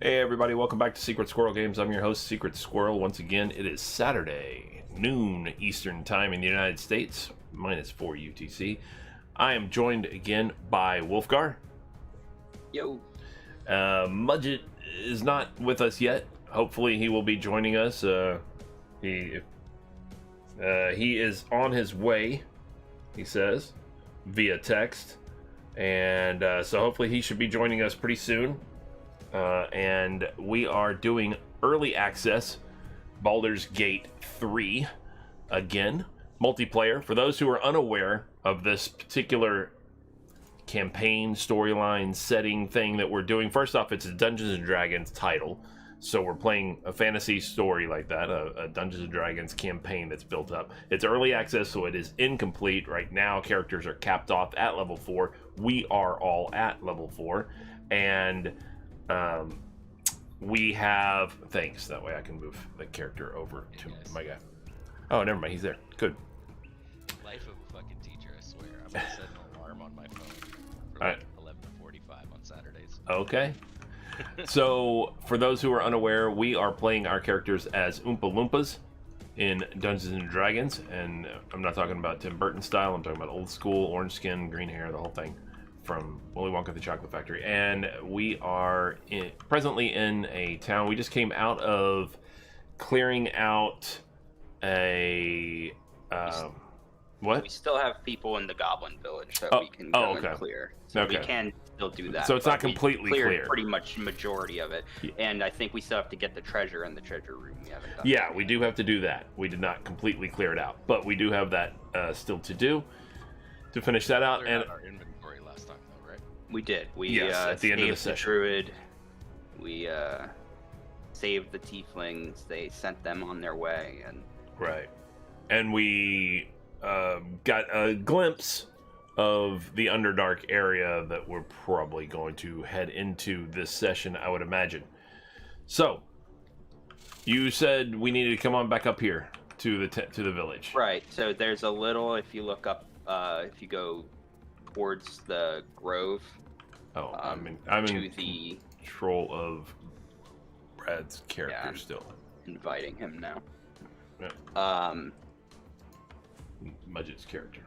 Hey everybody, welcome back to Secret Squirrel Games. I'm your host, Secret Squirrel. Once again, it is Saturday, noon Eastern Time in the United States, -4 UTC. I am joined again by Wolfgar. Yo. Mudget is not with us yet. Hopefully he will be joining us. He is on his way, he says, via text. And so hopefully he should be joining us pretty soon. And we are doing early access Baldur's Gate 3 again, multiplayer. For those who are unaware of this particular campaign, storyline, setting thing that we're doing, first off, it's a Dungeons and Dragons title. So we're playing a fantasy story like that, a Dungeons and Dragons campaign that's built up. It's early access, so it is incomplete. Right now, characters are capped off at level 4. We are all at level 4. And we have, thanks, that way I can move the character over to my guy. Oh, never mind, he's there. Good. Life of a fucking teacher, I swear. I'm gonna set an alarm on my phone for All right. 11:45 on Saturdays. Okay. So, for those who are unaware, we are playing our characters as Oompa Loompas in Dungeons and Dragons, and I'm not talking about Tim Burton style, I'm talking about old school, orange skin, green hair, the whole thing, from Willy Wonka at the Chocolate Factory. And we are presently in a town. We just came out of clearing out a what? We still have people in the Goblin Village that we can go and clear. So we can still do that. So it's not completely clear. Pretty much majority of it. Yeah. And I think we still have to get the treasure in the treasure room. We haven't done that we do have to do that. We did not completely clear it out, but we do have that still to do to finish that out. And our inventory last time, though, right? We did. We at the end of the session. Druid. We saved the tieflings. They sent them on their way, and right. And we got a glimpse of the Underdark area that we're probably going to head into this session, I would imagine. So, you said we needed to come on back up here to the village. Right. So there's a little. If you look up, if you go towards the grove. Oh, I'm in the control of Brad's character still. Inviting him now. Yeah. Mudget's character.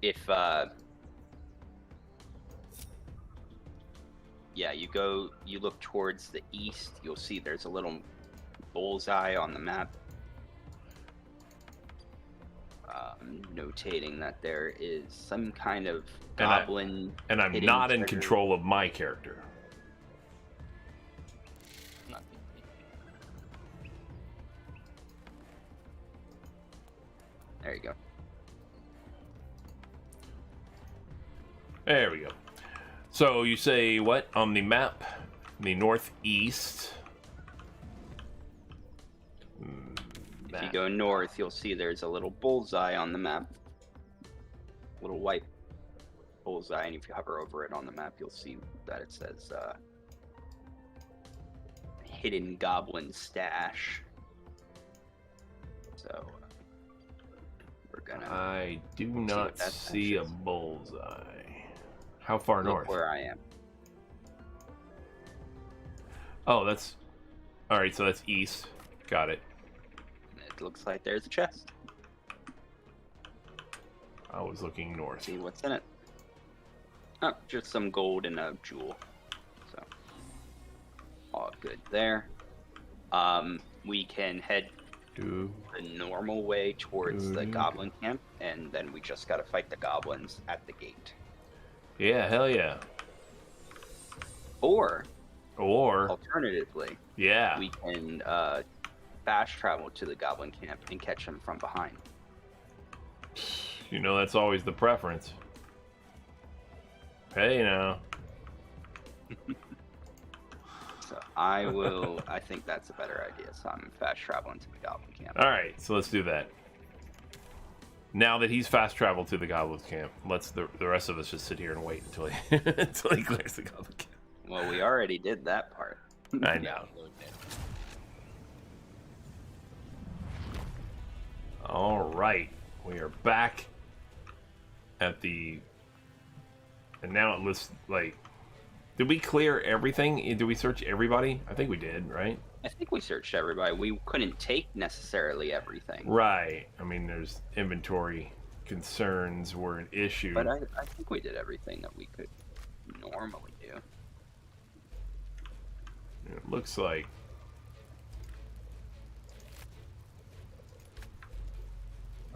If you look towards the east, you'll see there's a little bullseye on the map, notating that there is some kind of goblin. And I'm not in control of my character. There you go. There we go. So you say what on the map? The northeast. If you go north, you'll see there's a little bullseye on the map. Little white bullseye, and if you hover over it on the map, you'll see that it says hidden goblin stash. So we're gonna. I do not see a bullseye. How far north? Where I am. Oh, that's all right. So that's east. Got it. It looks like there's a chest. I was looking north. See what's in it. Oh, just some gold and a jewel. So all good there. We can head the normal way towards the goblin camp, and then we just gotta fight the goblins at the gate. Yeah, hell yeah. Or alternatively, yeah, we can fast travel to the goblin camp and catch them from behind. You know, that's always the preference. Hey, now. So I think that's a better idea. So I'm fast traveling to the goblin camp. All right, so let's do that. Now that he's fast traveled to the goblin camp, let's the rest of us just sit here and wait until he until he clears the goblin camp. Well, we already did that part. I know. All right, we are back at the, and now it lists like Did we clear everything? Did we search everybody? I think we did, right? I think we searched everybody. We couldn't take necessarily everything. Right. I mean, there's inventory concerns were an issue. But I think we did everything that we could normally do. It looks like...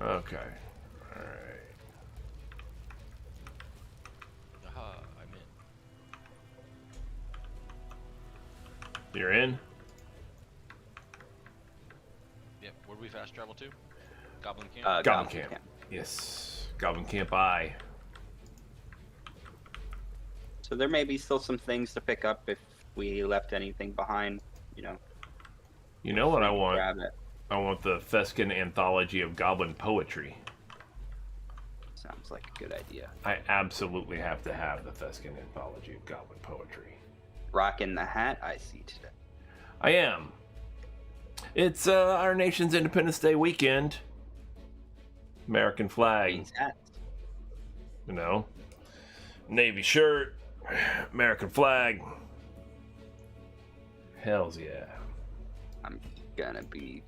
Okay. Alright. Aha, I'm in. You're in? Yep, where do we fast travel to? Goblin Camp? Goblin Camp. Yes. Goblin Camp I. So there may be still some things to pick up if we left anything behind, you know. You know what I Grab want? it. I want the Feskin Anthology of Goblin Poetry. Sounds like a good idea. I absolutely have to have the Feskin Anthology of Goblin Poetry. Rocking the hat I see today. I am. It's our nation's Independence Day weekend. American flag. Means hats. You know. Navy shirt. American flag. Hells yeah. I'm gonna be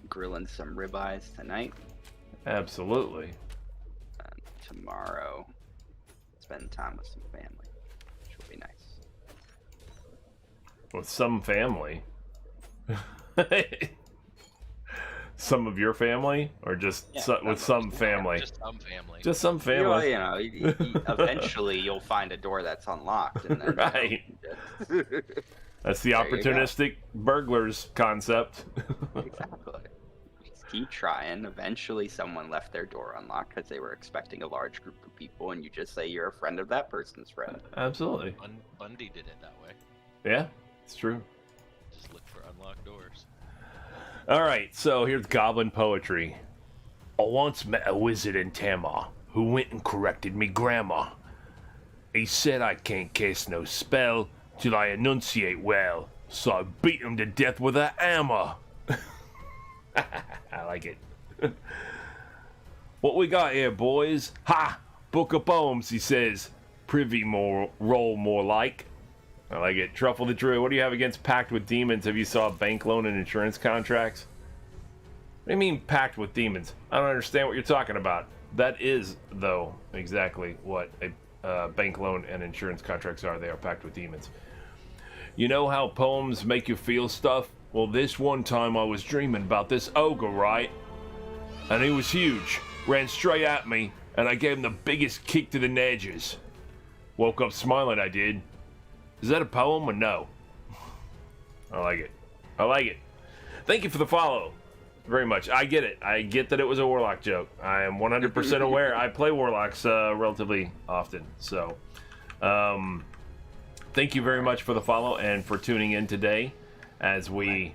grilling some ribeyes tonight. Absolutely. And tomorrow, spend time with some family, which will be nice. With some family. Some of your family? Or just with some family? Just some family. Just some family. Eventually you'll find a door that's unlocked. And then, Right. That's the There you go. opportunistic burglars concept. Exactly. Just keep trying. Eventually someone left their door unlocked because they were expecting a large group of people, and you just say you're a friend of that person's friend. Absolutely. Bundy did it that way. Yeah, it's true. Just look for unlocked doors. All right, so here's Goblin Poetry. I once met a wizard in Tamar who went and corrected me grammar. He said I can't cast no spell till I enunciate well, so I beat him to death with a hammer. I like it. What we got here, boys? Ha! Book of poems, he says. Privy more roll more like. I like it. Truffle the Druid. What do you have against Pact with Demons? Have you saw bank loan and insurance contracts? What do you mean Pact with Demons? I don't understand what you're talking about. That is, though, exactly what a bank loan and insurance contracts are. They are Pact with Demons. You know how poems make you feel stuff? Well, this one time I was dreaming about this ogre, right? And he was huge. Ran straight at me, and I gave him the biggest kick to the nedges. Woke up smiling, I did. Is that a poem or no? I like it. I like it. Thank you for the follow. Very much. I get it. I get that it was a Warlock joke. I am 100% aware. I play Warlocks relatively often. So, thank you very much for the follow and for tuning in today as we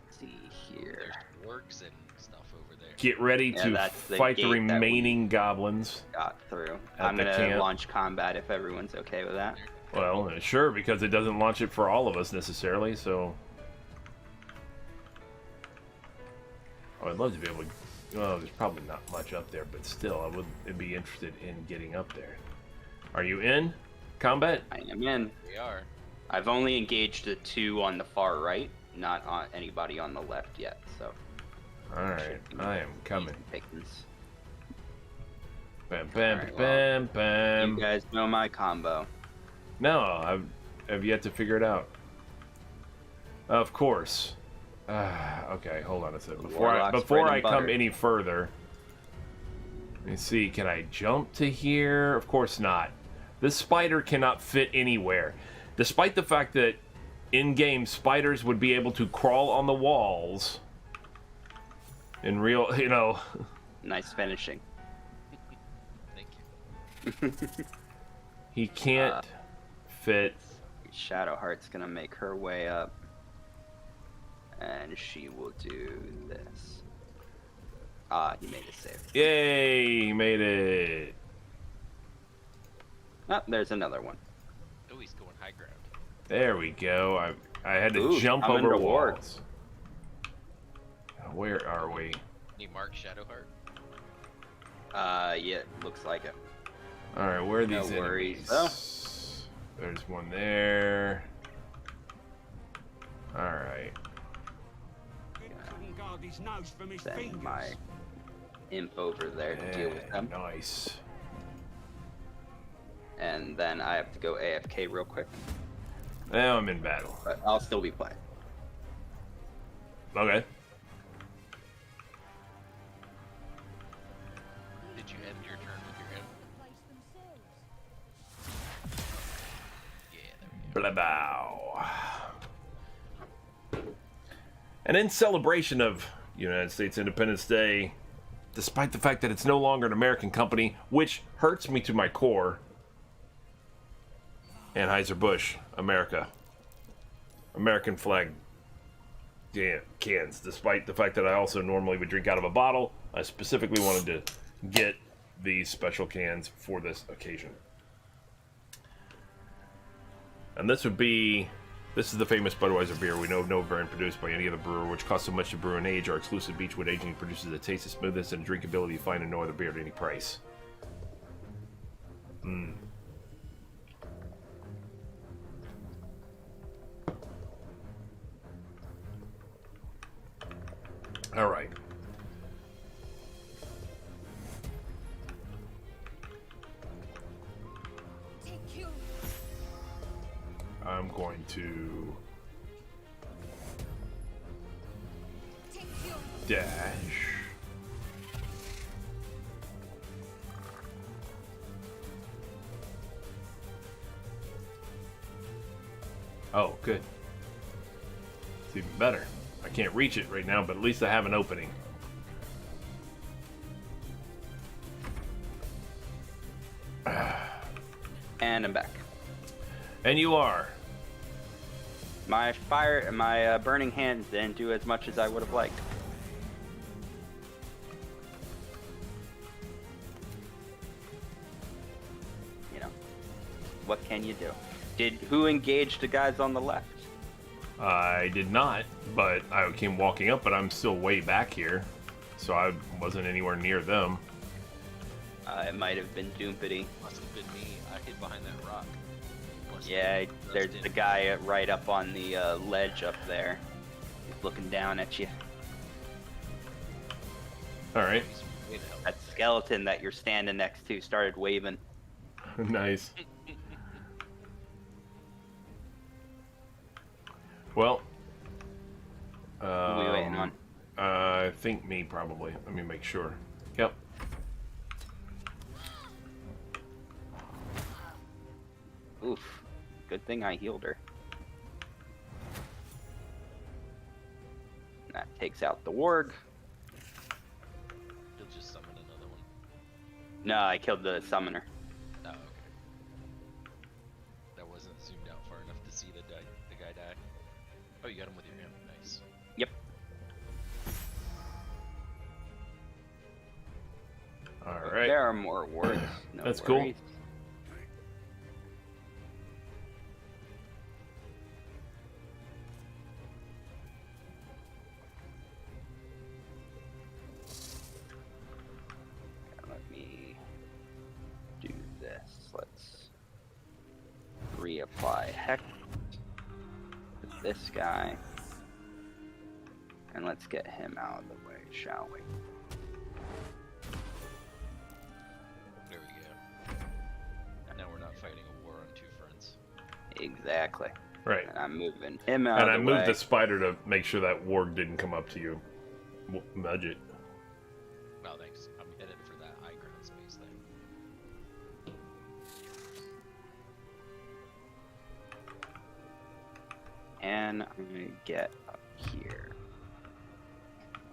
Let's see here. There's orcs and stuff over there. get ready to that's the fight the gate that we remaining goblins. Got through. At I'm the gonna camp. launch combat if everyone's okay with that. Well, sure, because it doesn't launch it for all of us necessarily, so... Oh, I'd love to be able to... Oh, there's probably not much up there, but still, I would be interested in getting up there. Are you in combat? I am in. We are. I've only engaged the two on the far right, not on anybody on the left yet, so. Alright, I am coming. easy pickings. Bam, bam, Alright, bam, You bam. guys know my combo. No, I've yet to figure it out. Of course. Okay, hold on a second. Warlock's Before bread I and come butter. any further, let me see. Can I jump to here? Of course not. This spider cannot fit anywhere, despite the fact that in-game spiders would be able to crawl on the walls. In real, you know. Nice finishing. Thank you. He can't fit. Shadowheart's gonna make her way up. And she will do this. He made a save. Yay! He made it. Oh, there's another one. Oh, he's going high ground. There we go. I had to Ooh, jump I'm over under ward. walls. Where are we? Need Mark Shadowheart? Yeah, looks like it. All right, where are No these worries, enemies? There's one there. Alright. Send my imp over there to deal with them. Nice. And then I have to go AFK real quick. Now I'm in battle. But I'll still be playing. Okay. Did you end your turn with your imp? Yeah, there we go. Blah bow. And in celebration of United States Independence Day, despite the fact that it's no longer an American company, which hurts me to my core, Anheuser-Busch, America. American flag cans. Despite the fact that I also normally would drink out of a bottle, I specifically wanted to get these special cans for this occasion. And this is the famous Budweiser beer. We know of no variant produced by any other brewer, which costs so much to brew and age. Our exclusive Beechwood aging produces a taste of smoothness and drinkability you find in no other beer at any price. All right. I'm going to dash. Oh, good. It's even better. I can't reach it right now, but at least I have an opening. And I'm back. And you are. My burning hands didn't do as much as I would have liked. You know, what can you do? Who engaged the guys on the left? I did not, but I came walking up, but I'm still way back here, so I wasn't anywhere near them. It might have been Doompity. Must have been me. I hid behind that rock. Yeah, there's the guy right up on the ledge up there. He's looking down at you. All right. That skeleton that you're standing next to started waving. Nice. Well, Who are we waiting on? I think me probably. Let me make sure. Yep. Oof. Good thing I healed her. That takes out the warg. You'll just summon another one. No, I killed the summoner. Oh, okay. That wasn't zoomed out far enough to see the guy die. Oh, you got him with your imp. Nice. Yep. All right. There are more wargs. No That's worries. cool. Let me do this. Let's reapply hex to this guy. And let's get him out of the way, shall we? There we go. Now we're not fighting a war on two fronts. Exactly. Right. And I'm moving him out And of I the moved way. the spider to make sure that warg didn't come up to you. Nudge it. Well, thanks. I'm headed for that high ground space then. And I'm gonna get up here.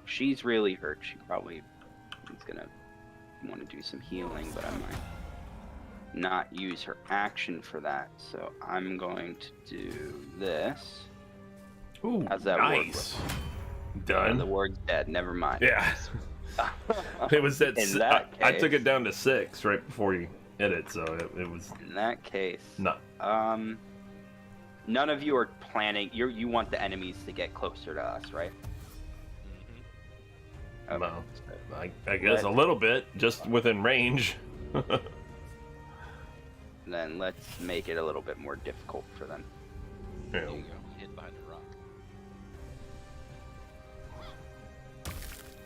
She's really hurt. She probably is gonna want to do some healing, but I might not use her action for that. So I'm going to do this. Ooh, How's that nice. And Done. the ward's dead. Never mind. Yeah. It was at. In that I took case- it down to 6 right before you hit it, so it was In that case, not. none of you are planning. You want the enemies to get closer to us, right? Mm-hmm. Okay. Well, I guess a little bit, just within range. then let's make it a little bit more difficult for them. Yeah. There you go. Hid behind a rock.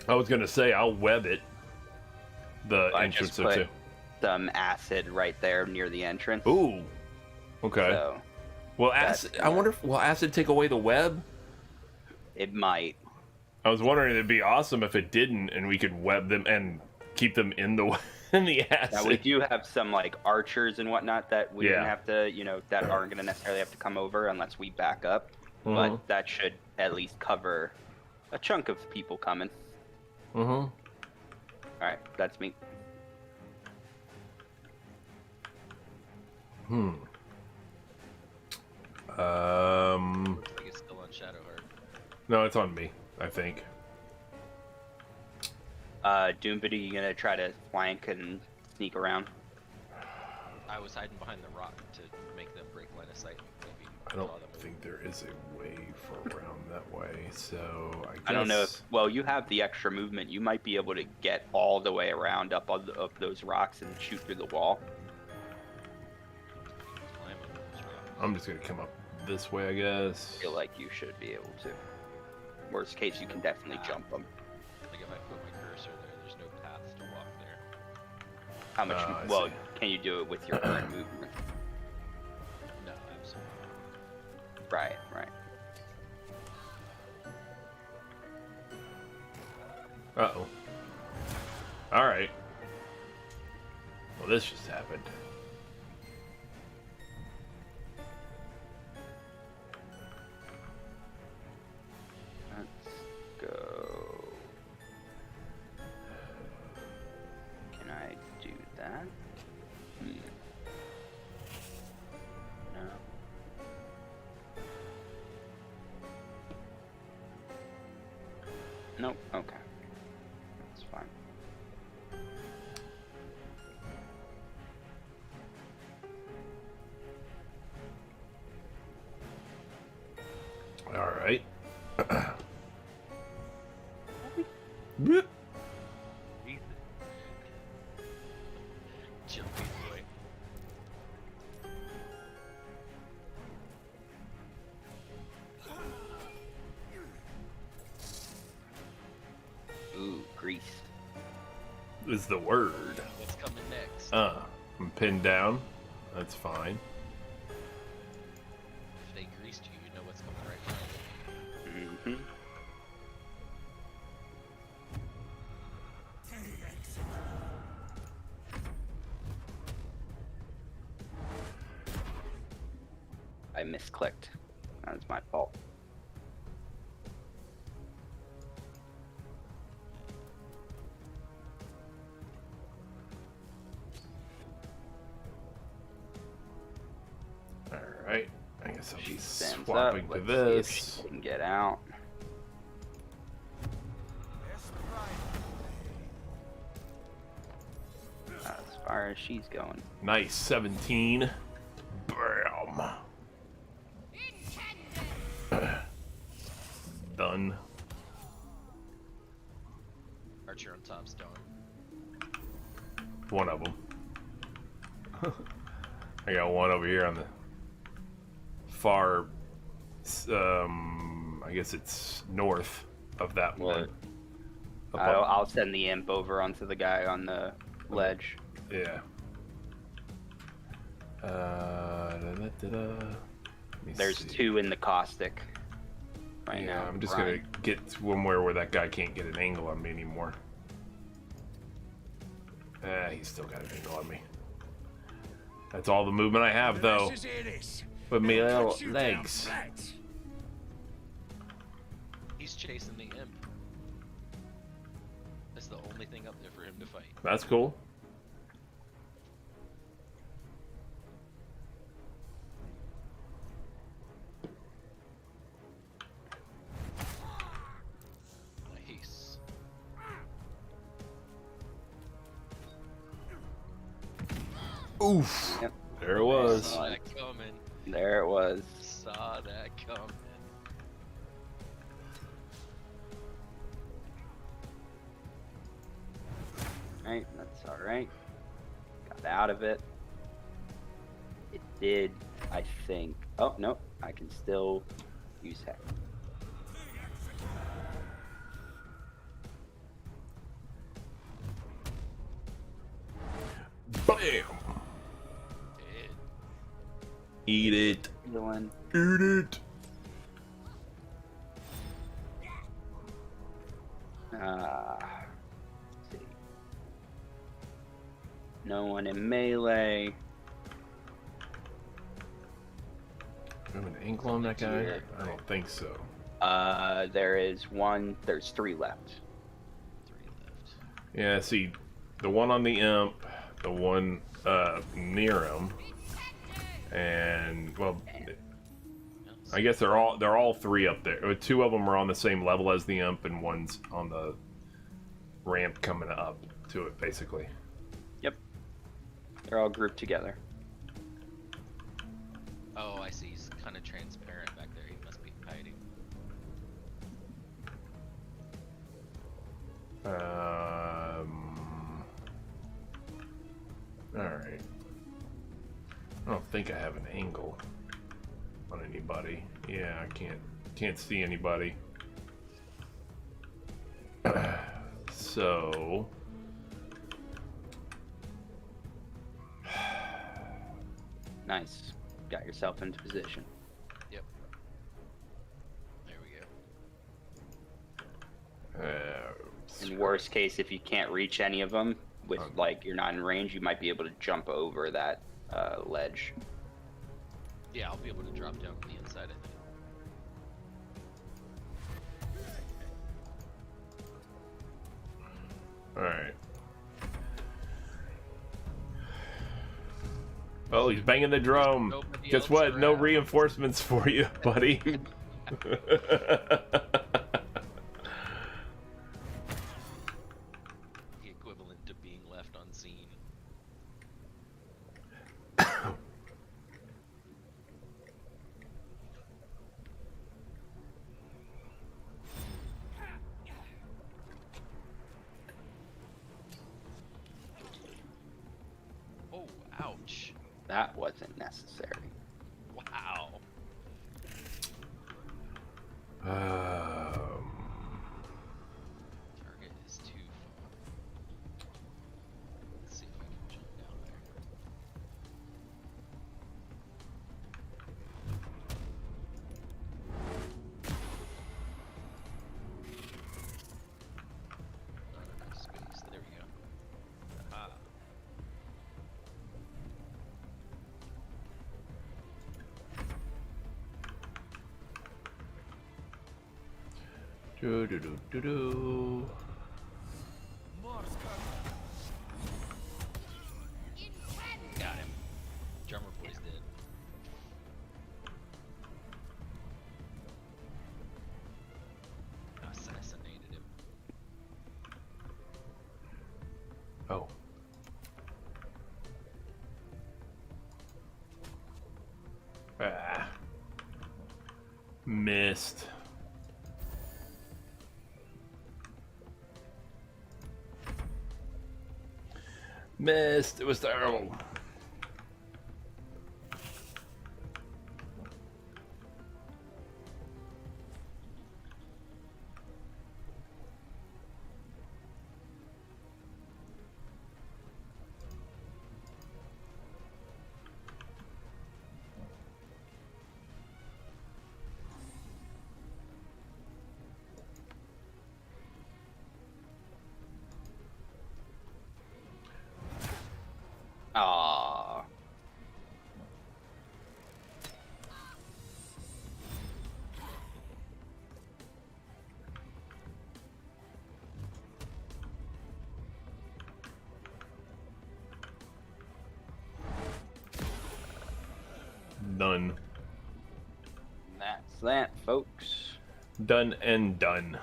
I was gonna say I'll web it. The I entrance just so too. put some acid right there near the entrance. Ooh. Okay. So Will that's acid? I wonder if will acid take away the web? it might. I was wondering it'd be awesome if it didn't, and we could web them and keep them in the in the acid. Now we do have some like archers and whatnot that we Yeah. don't have to, that aren't going to necessarily have to come over unless we back up. Mhm. But that should at least cover a chunk of people coming. Mm-hmm. All right, that's me. Looks like it's still on Shadowheart. No, it's on me, I think. Doombity, you gonna try to flank and sneak around? I was hiding behind the rock to make them break line of sight. Maybe I don't draw them over. think there is a way for around that way, so I guess... I don't know if, well, you have the extra movement. You might be able to get all the way around up those rocks and shoot through the wall. Climb up those rocks. I'm just gonna come up this way, I guess. I feel like you should be able to. Worst case, you can definitely jump them. Like if I put my cursor there, there's no path to walk there. How much? I Well, see. can you do it with your current movement? No, absolutely. Right, right. Uh-oh. Alright. Well, this just happened. Let's go. Can I do that? No. Nope. Okay. That's fine. Alright. Whoop. Jumpy boy. Ooh, greased. Is the word. What's coming next? I'm pinned down. That's fine. If they greased you, you know what's coming right behind you. Mm-hmm. I misclicked. That was my fault. Alright. I guess I'll She be stands swapping up. to Let's see if this. she can get out. As far as she's going. Nice. 17. Bam. Done. Archer on top stone. One of them. I got one over here on the far, I guess it's north of that one. Up I'll send the imp over onto the guy on the ledge. Yeah. Let me There's see. two in the caustic right Yeah, now. I'm just Ryan. gonna get somewhere where that guy can't get an angle on me anymore. He's still got an angle on me. That's all the movement I have, though. With me little legs. He's chasing the imp. That's the only thing up there for him to fight. That's cool. Nice. Oof. Yep. There it was. Saw that coming. There it was. Saw that coming. Right, that's alright. Got out of it. did, I think. Oh, no. I can still use heck. Bam! It, Eat it. Healing. Eat it. Let's see. No one in melee. I have an angle on that guy? I don't think so. There's 3 left. 3 left. Yeah, see, the one on the imp, the one near him, and well, I guess they're all 3 up there. 2 of them are on the same level as the imp, and one's on the ramp coming up to it, basically. Yep. They're all grouped together. Oh, I see. He's kind of transparent back there. He must be hiding. Alright. I don't think I have an angle on anybody. Yeah, I can't see anybody. So Nice. Got yourself into position. Yep. There we go. In worst case, if you can't reach any of them, with like you're not in range, you might be able to jump over that ledge. Yeah, I'll be able to drop down from the inside, I think. Alright. Oh, he's banging the drum. Nobody Guess else what? No around. reinforcements for you, buddy. The equivalent to being left unseen. Oh, ouch. That wasn't necessary. Wow. Target is too far. Let's see if I can jump down there. Not enough space. There we go. Aha. Do do do do do. Got him. Drummer boy's dead. Assassinated him. Oh. Ah. Missed. Missed. It was terrible. Ah. Done. That's that, folks. Done and done.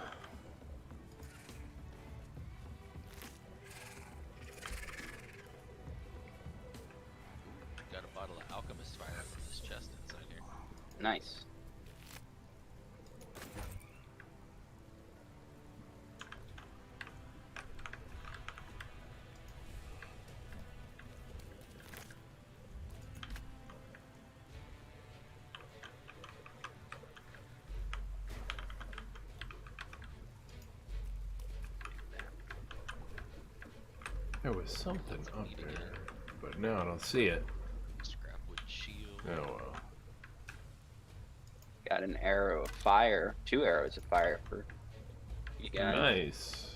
Got a bottle of alchemist fire from this chest inside here. Nice. There was something Let's up meet there, again. but now I don't see it. Scrap wood shield. Oh well. Got an arrow of fire. 2 arrows of fire for you guys. Nice.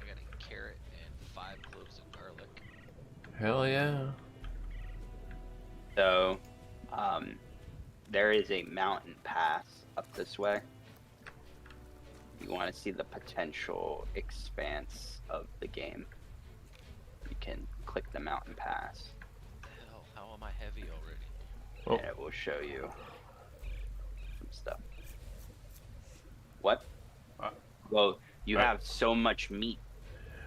I got a carrot and 5 cloves of garlic. Hell yeah. So, there is a mountain pass up this way. You want to see the potential expanse of the game. You can click the mountain pass, What the hell? How am I heavy already? Oh. and it will show you some stuff. What? Uh, Well, you I- have so much meat.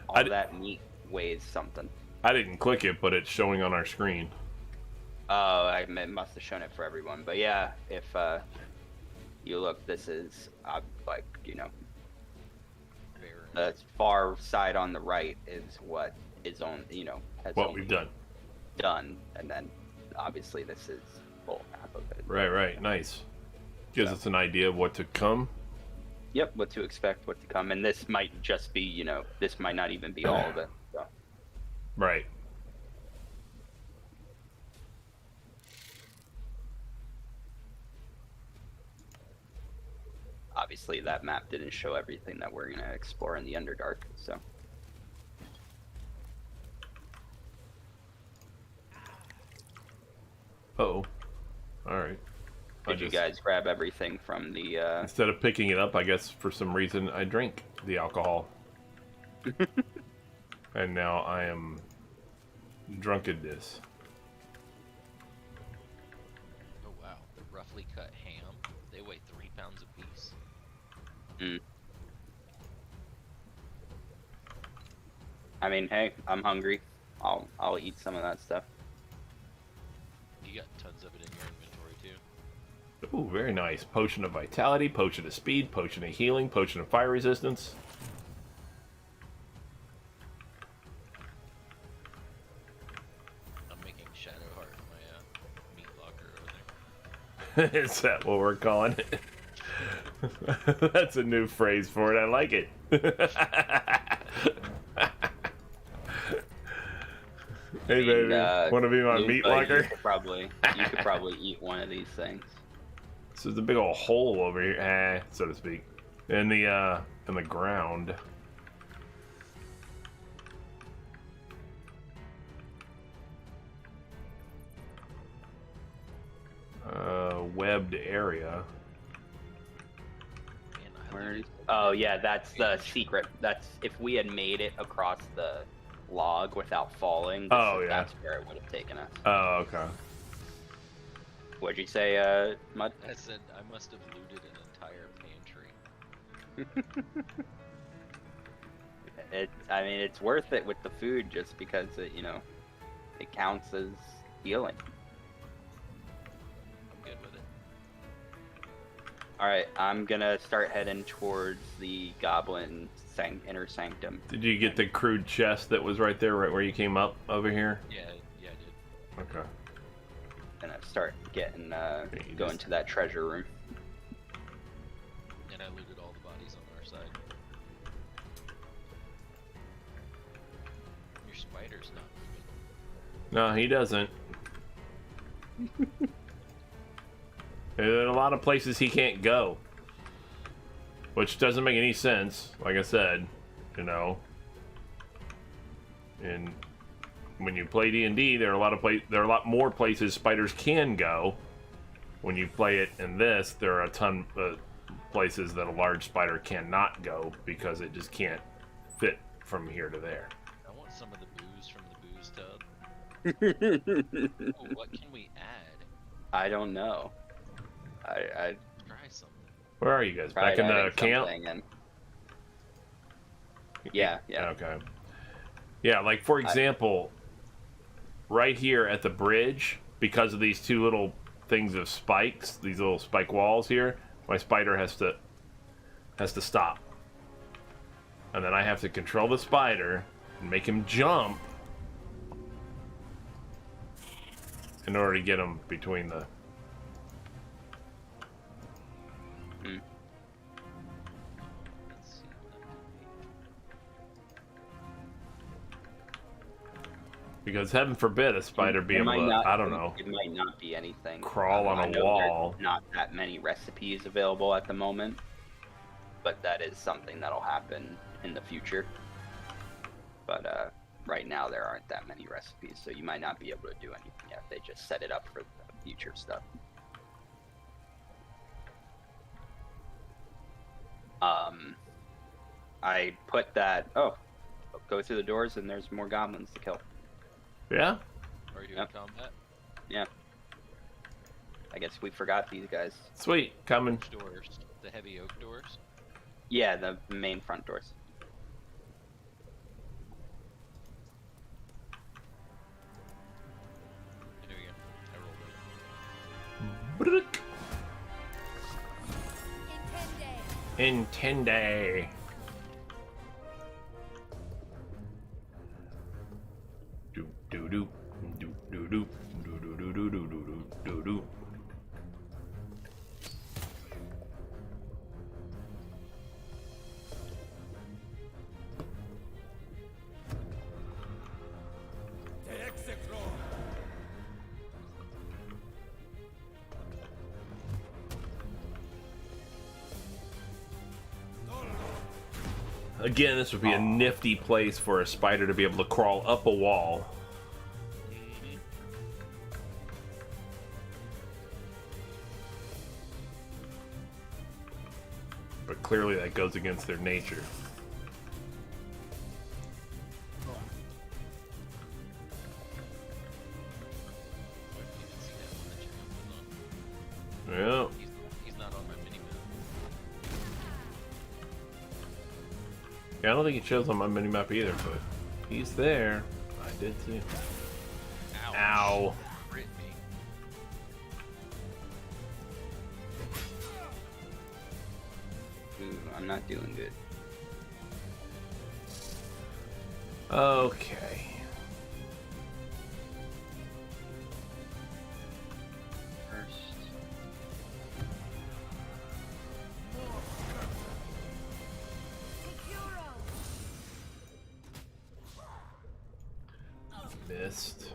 I All d- that meat weighs something. I didn't click it, but it's showing on our screen. Oh, I must have shown it for everyone. But yeah, if you look, this is like, you know, Barren. the far side on the right is what is on, you know, has What only we've done. done, and then obviously this is full map of it. Right. Nice. Gives Yeah. us an idea of what to come. Yep, what to expect, what to come, and this might just be, you know, this might not even be all of it. So. Right. Obviously, that map didn't show everything that we're gonna explore in the Underdark. So. Uh-oh. Alright. Did you guys grab everything from the? Instead of picking it up, I guess for some reason I drank the alcohol. And now I am drunkenness. Oh wow. Roughly cut ham. They weigh 3 pounds apiece. I mean, hey, I'm hungry. I'll eat some of that stuff. You got tons of it in your inventory too. Ooh, very nice. Potion of vitality, potion of speed, potion of healing, potion of fire resistance. I'm making shadow heart in my meat locker over there. Is that what we're calling it? That's a new phrase for it. I like it. Hey baby, want to be my meat Lupa, locker? You could probably eat one of these things. So there's a big old hole over here, so to speak, in the ground. Webbed area. Man, I Where is? looted- Oh yeah, that's the secret. That's if we had made it across the log without falling. Yeah. That's where it would have taken us. Oh, okay. What'd you say, Mud? I said I must have looted an entire pantry. I mean, it's worth it with the food just because it, you know, it counts as healing. I'm good with it. All right, I'm gonna start heading towards the goblin inner sanctum. Did you get the crude chest that was right there, right where you came up over here? Yeah, I did. Okay. Gonna start getting you going just- to that treasure room. And I looted all the bodies on our side. Your spider's not moving. No, he doesn't. There are a lot of places he can't go, which doesn't make any sense. Like I said, you know, and when you play D&D, there are a lot more places spiders can go. When you play it in this, there are a ton of places that a large spider cannot go because it just can't fit from here to there. I want some of the booze from the booze tub. Oh, what can we add? I don't know. I Try something. Where are you guys? tried Back in the adding camp? something and yeah. Okay. Yeah, like for example, right here at the bridge, because of these two little things of spikes, these little spike walls here, my spider has to stop. And then I have to control the spider and make him jump in order to get him between the... Because heaven forbid a spider be It able might to, not, I don't know, It might not be anything. crawl on I a know wall. there's not that many recipes available at the moment, but that is something that'll happen in the future. But right now there aren't that many recipes, so you might not be able to do anything yet. They just set it up for the future stuff. I put that. Oh, go through the doors, and there's more goblins to kill. Yeah? Are you doing combat? Yeah. I guess we forgot these guys. Sweet, coming. Which doors? The heavy oak doors? Yeah, the main front doors. There we go. I rolled it. Intende. Do do do do do do do do do do do do do. Again, this would be a nifty place for a spider to be able to crawl up a wall. But clearly that goes against their nature. Yeah. He's not on my mini-map. Yeah, I don't think it shows on my minimap either, but he's there. I did too. Ouch. Ow. Crit me. Ooh, I'm not doing good. Okay. First. Missed.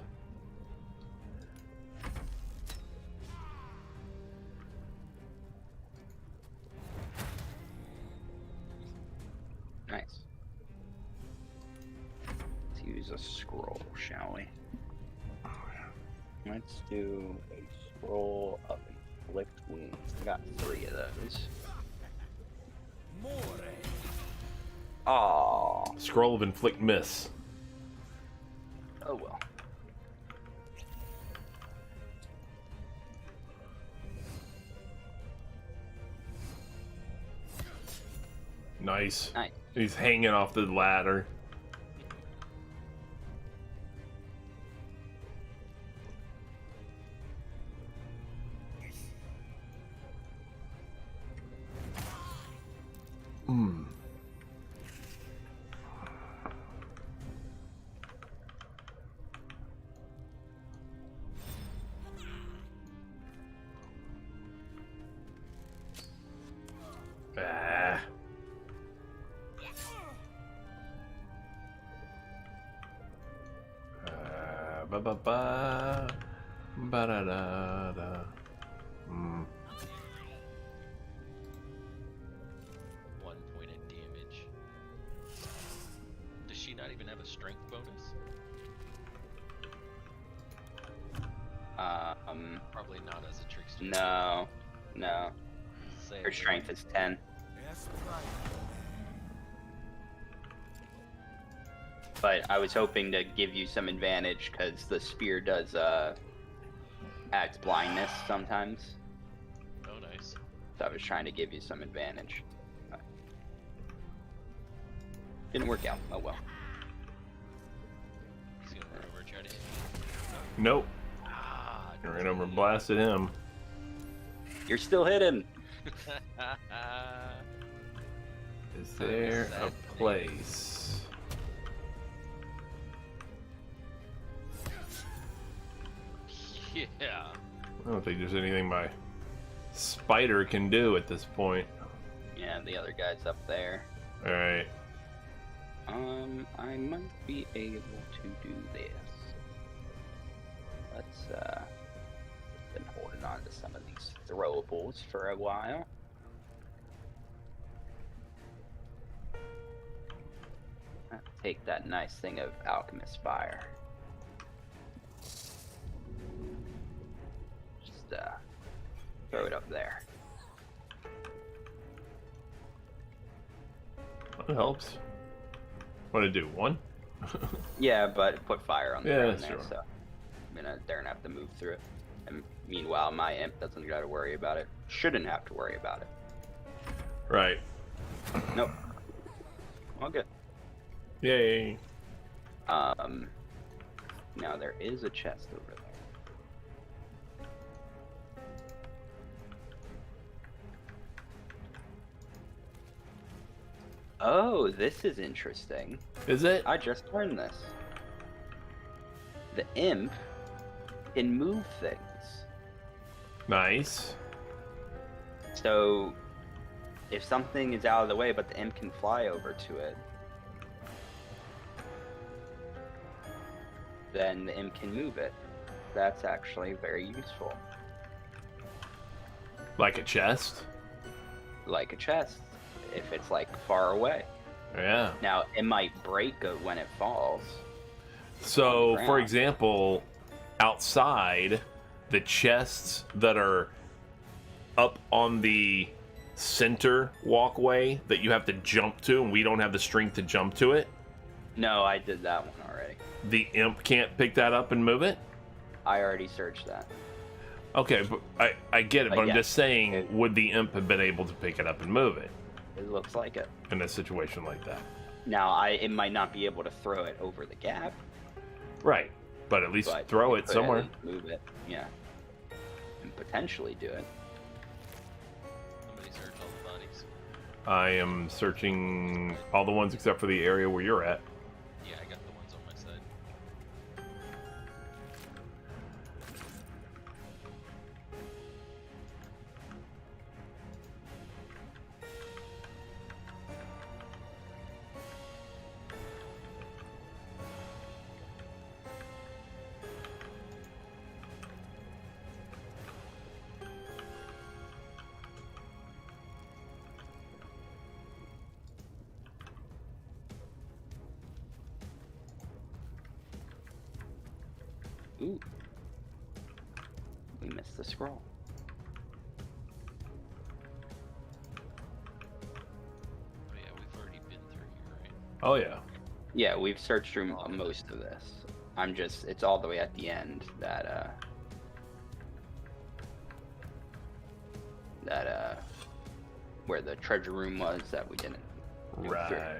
Nice. Let's use a scroll, shall we? Let's do a scroll of inflict wounds. I got 3 of those. Oh, Scroll of inflict miss. oh well. Nice. Nice. He's hanging off the ladder. Hmm. Ah. Ba ba ba ba da da da. Hmm. 1 point of damage. Does she not even have a strength bonus? Probably not as a trickster. No, no. Say Her strength is 10. But I was hoping to give you some advantage because the spear does act blindness sometimes. Oh, nice. So I was trying to give you some advantage. Didn't work out. Oh well. He's gonna run over and try to hit Nope. me. Ah, I ran over and blasted him. You're still hidden. Is there a place? Yeah. I don't think there's anything my spider can do at this point. Yeah, the other guy's up there. Alright. I might be able to do this. Let's been holding on to some of these throwables for a while. Take that nice thing of alchemist fire. Just throw it up there. That helps. What to do? One? Yeah, but put fire on the ground there, sure. so they're gonna have to move through it. And meanwhile, my imp doesn't got to worry about it. Shouldn't have to worry about it. Right. Nope. All good. Yay. Now there is a chest over there. Oh, this is interesting. Is it? I just learned this. The imp can move things. Nice. So, if something is out of the way, but the imp can fly over to it, then the imp can move it. That's actually very useful. Like a chest? Like a chest, if it's like far away. Yeah. Now, it might break when it falls. So, ground. for example, outside, the chests that are up on the center walkway that you have to jump to, and we don't have the strength to jump to it, No, I did that one already. the imp can't pick that up and move it? I already searched that. Okay, but I get it, but I'm yeah. just saying, would the imp have been able to pick it up and move it It looks like it. in a situation like that? Now, it might not be able to throw it over the gap, Right, but at least but throw it it could somewhere. at least move it, yeah, and potentially do it. Somebody search all the bodies. I am searching all the ones except for the area where you're at. Yeah, I got the ones on my side. Ooh, we missed the scroll. Oh yeah, we've already been through here, right? Oh, yeah. Yeah, we've searched through most of this. It's all the way at the end that where the treasure room was that we didn't go through. Right.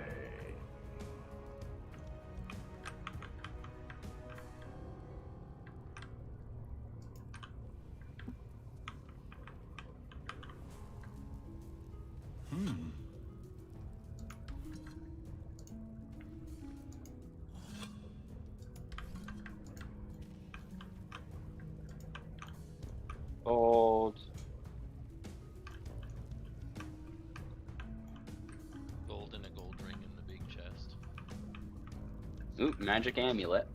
Gold. Gold and a gold ring in the big chest. Ooh, magic amulet.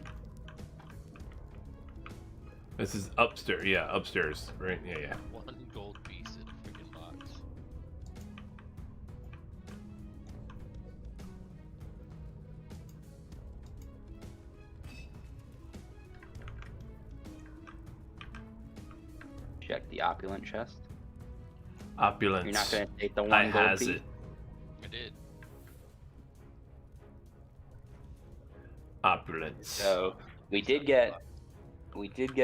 This is upstairs. Yeah, upstairs. Right? Yeah, yeah. One gold piece in a freaking box. Check the opulent chest. Opulence. You're not gonna take the I one gold has piece. it. I did. Opulence. So we did get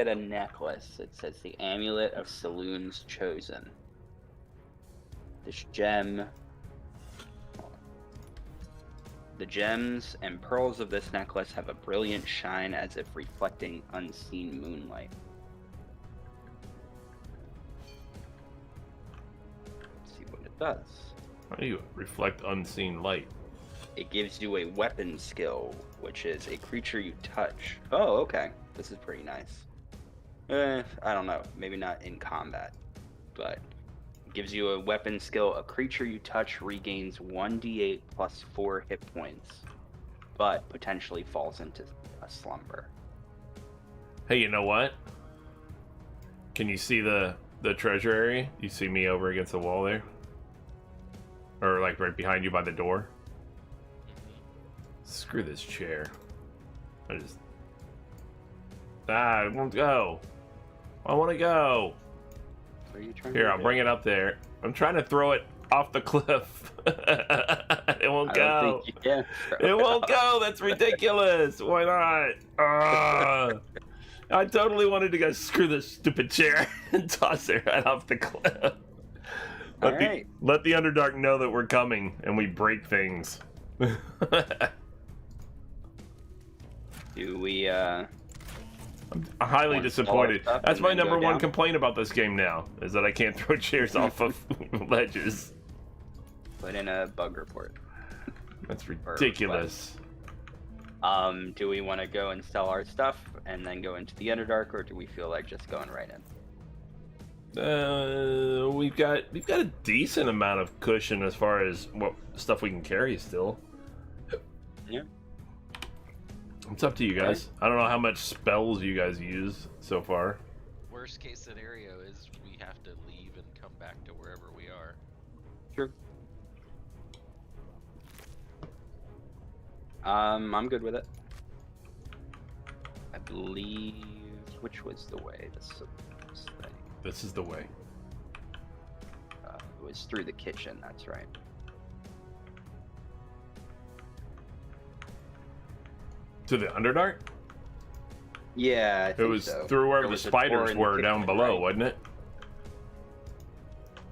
a necklace. It says the amulet of Saloon's chosen. This gem. The gems and pearls of this necklace have a brilliant shine as if reflecting unseen moonlight. Let's see what it does. How do you reflect unseen light? It gives you a weapon skill, which is a creature you touch. Oh, okay. This is pretty nice. I don't know. Maybe not in combat, but it gives you a weapon skill. A creature you touch regains 1d8 plus 4 hit points, but potentially falls into a slumber. Hey, you know what? Can you see the treasure area? You see me over against the wall there? Or like right behind you by the door? Screw this chair. I just... it won't go. I want to go. Where are you trying Here, to I'll do? bring it up there. I'm trying to throw it off the cliff. It won't I go. don't think you can. It won't go. That's ridiculous. Why not? I totally wanted to go screw this stupid chair and toss it right off the cliff. Let the Underdark know that we're coming and we break things. Do we, I'm highly Want to disappointed. sell our stuff That's and my then go number one down? complaint about this game now, is that I can't throw chairs off of ledges. put in a bug report? That's ridiculous. Do we want to go and sell our stuff and then go into the Underdark, or do we feel like just going right in? We've got a decent amount of cushion as far as what stuff we can carry still. Yeah. It's up to you guys. I don't know how much spells you guys use so far. Worst case scenario is we have to leave and come back to wherever we are. Sure. I'm good with it. I believe... Which was the way? This thing. This is the way. It was through the kitchen, that's right. To the Underdark? Yeah, I It think was so. through where There the was a door spiders in the were down kitchen, below, right? wasn't it?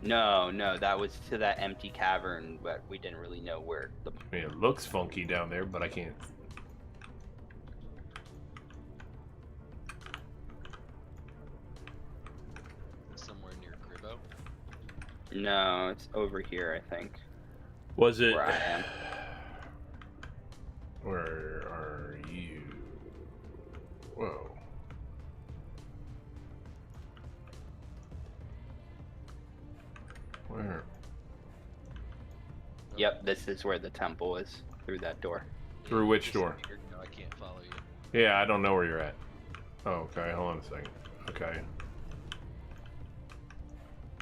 No, that was to that empty cavern, but we didn't really know where the... I mean, it looks funky down there, but I can't. Somewhere near Gribbo. No, it's over here, I think. Was it? Where I am. Where are you? Whoa. Where? Yep, this is where the temple is, through that door. Through which door? No, I can't follow you. Yeah, I don't know where you're at. Oh, okay. Hold on a second. Okay.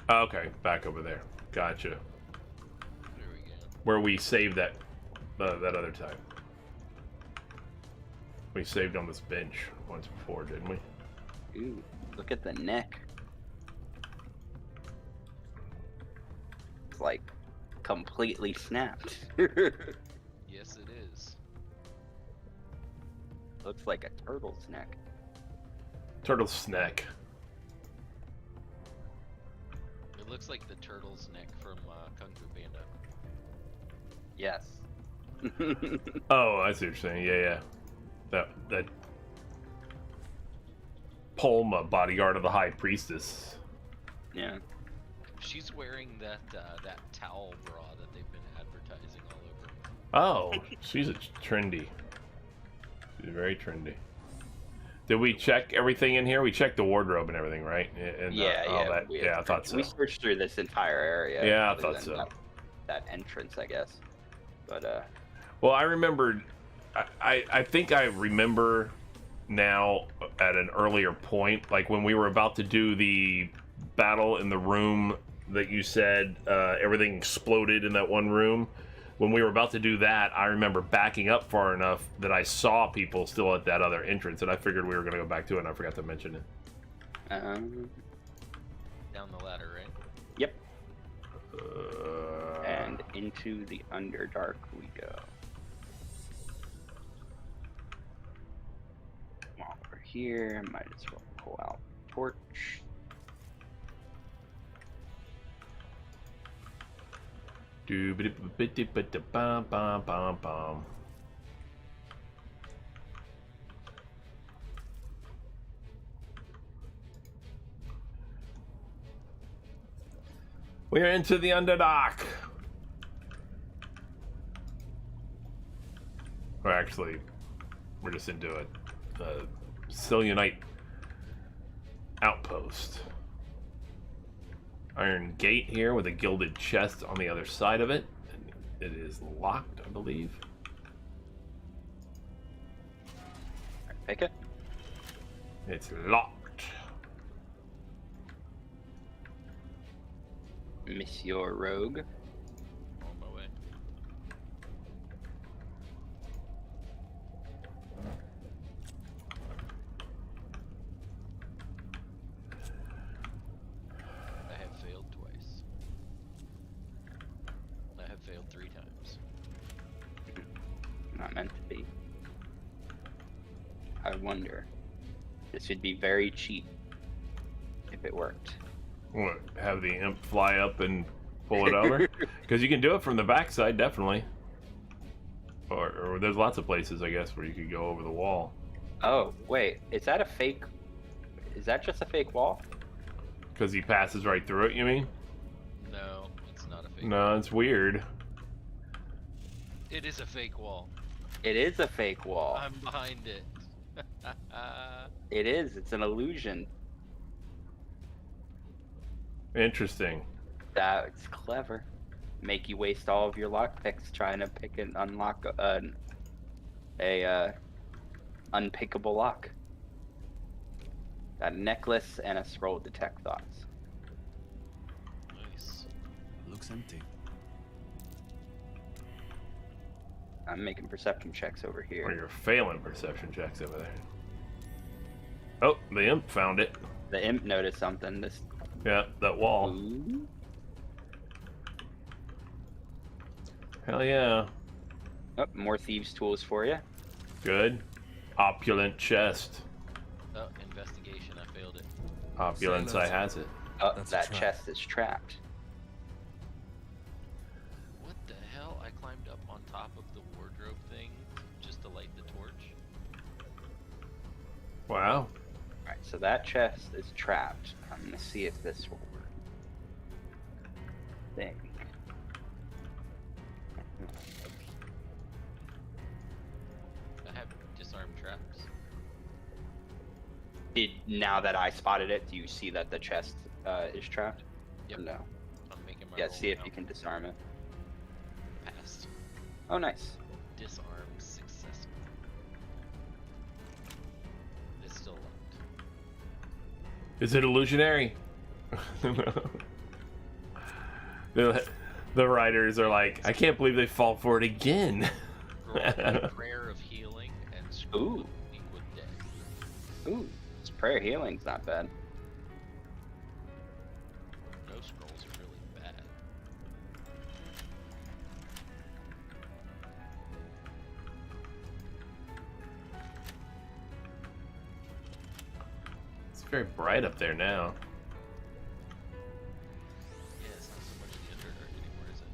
Oh, okay, back over there. Gotcha. There we go. Where we saved that other time. We saved on this bench once before, didn't we? Ooh, look at the neck. It's like completely snapped. Yes, it is. Looks like a turtle's neck. Turtle snack. It looks like the turtle's neck from Kung Fu Panda. Yes. Oh, I see what you're saying. Yeah. That Palma, bodyguard of the High Priestess. Yeah. She's wearing that towel bra that they've been advertising all over. Oh, she's a trendy. She's very trendy. Did we check everything in here? We checked the wardrobe and everything, right? And all that. Yeah, I thought so. We searched through this entire area. Yeah, I other thought than so. That entrance, I guess. But Well, I remembered. I think I remember now at an earlier point, like when we were about to do the battle in the room that you said everything exploded in that one room. When we were about to do that, I remember backing up far enough that I saw people still at that other entrance, and I figured we were going to go back to it, and I forgot to mention it. Down the ladder, right? Yep. And into the Underdark we go. While we're here, might as well pull out torch. Bum. We're into the Underdark. Or actually, we're just into a Cellunite outpost. Iron gate here with a gilded chest on the other side of it. It is locked, I believe. Pick it. It's locked. Monsieur Rogue. On my way. I have failed twice. I have failed 3 times. Not meant to be. I wonder. This would be very cheap if it worked. What, have the imp fly up and pull it over? Because you can do it from the backside, definitely. Or there's lots of places, I guess, where you could go over the wall. Oh, wait. Is that a fake? Is that just a fake wall? Because he passes right through it, you mean? No, it's not a fake No, wall. it's weird. It is a fake wall. It is a fake wall. I'm behind it. It is. It's an illusion. Interesting. That's clever. Make you waste all of your lockpicks trying to pick and unlock a unpickable lock. Got a necklace and a scroll to detect thoughts. Nice. Looks empty. I'm making perception checks over Or here. you're failing perception checks over there. Oh, the imp found it. The imp noticed something. This. Yeah, that wall. Ooh. Hell yeah. Oh, more thieves' tools for you. Good. Opulent chest. Oh, investigation. I failed it. Opulence, I has it. Oh, That's a that trap. chest is trapped. What the hell? I climbed up on top of the wardrobe thing just to light the torch. Wow. Alright, so that chest is trapped. I'm gonna see if this will work. Think. I have disarmed traps. Now that I spotted it, do you see that the chest is trapped? Yep. Or no. I'm making my Yeah, roll see if now. you can disarm it. Passed. Oh, nice. Disarmed successful. It's still locked. Is it illusionary? The writers are like, I can't believe they fall for it again. Roll prayer of healing and scroll Ooh. of liquid death. Ooh, this prayer healing's not bad. No scrolls are really bad. It's very bright up there now. Yeah, it's not so much the Underdark anymore, is it?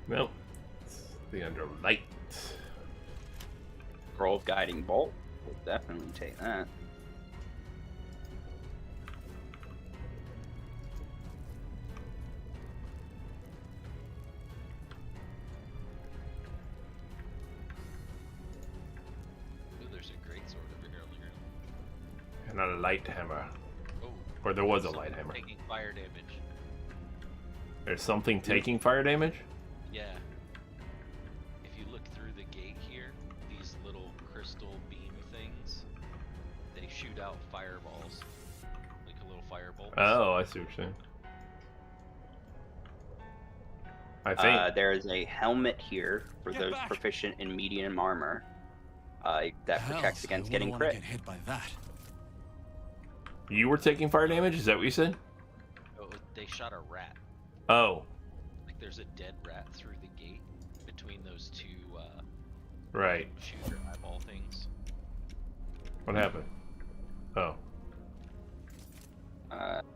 Nope. It's the under light. Scroll of Guiding Bolt. We'll definitely take that. Ooh, there's a great sword over here on the ground. And a light hammer. Oh, Or there was a something light hammer. taking fire damage. There's something taking fire damage? Yeah. If you look through the gate here, these little crystal beam things, they shoot out fireballs. Like a little firebolt. Oh, I see what you're saying. I think. There is a helmet here for Get those back. proficient in medium armor that protects Hells, against I getting wouldn't wanna crit. get hit by that. You were taking fire damage? Is that what you said? Oh, they shot a rat. Oh, Like there's a dead rat through the gate between those two right. shooter eyeball things. What happened? Oh.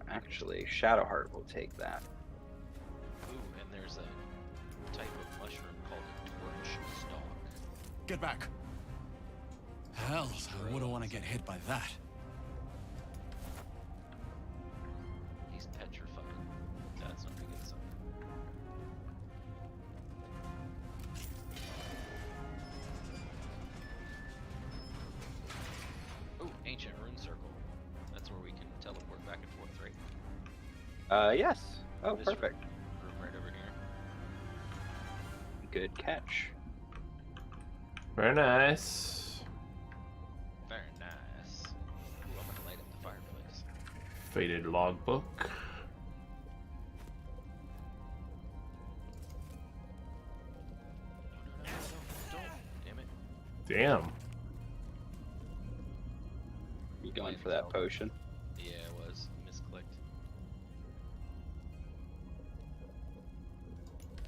Actually, Shadowheart will take that. Ooh, and there's a type of mushroom called a torch stalk. Get back. Hells, I wouldn't want to get hit by that. He's petrified. That's not a good sign. Oh, ancient rune circle. That's where we can teleport back and forth, right? Yes. Oh, This perfect. Room right over here. Good catch. Very nice. Very nice. Faded logbook. Don't. Damn it. Damn. You going for that potion? Yeah, it was. Misclicked.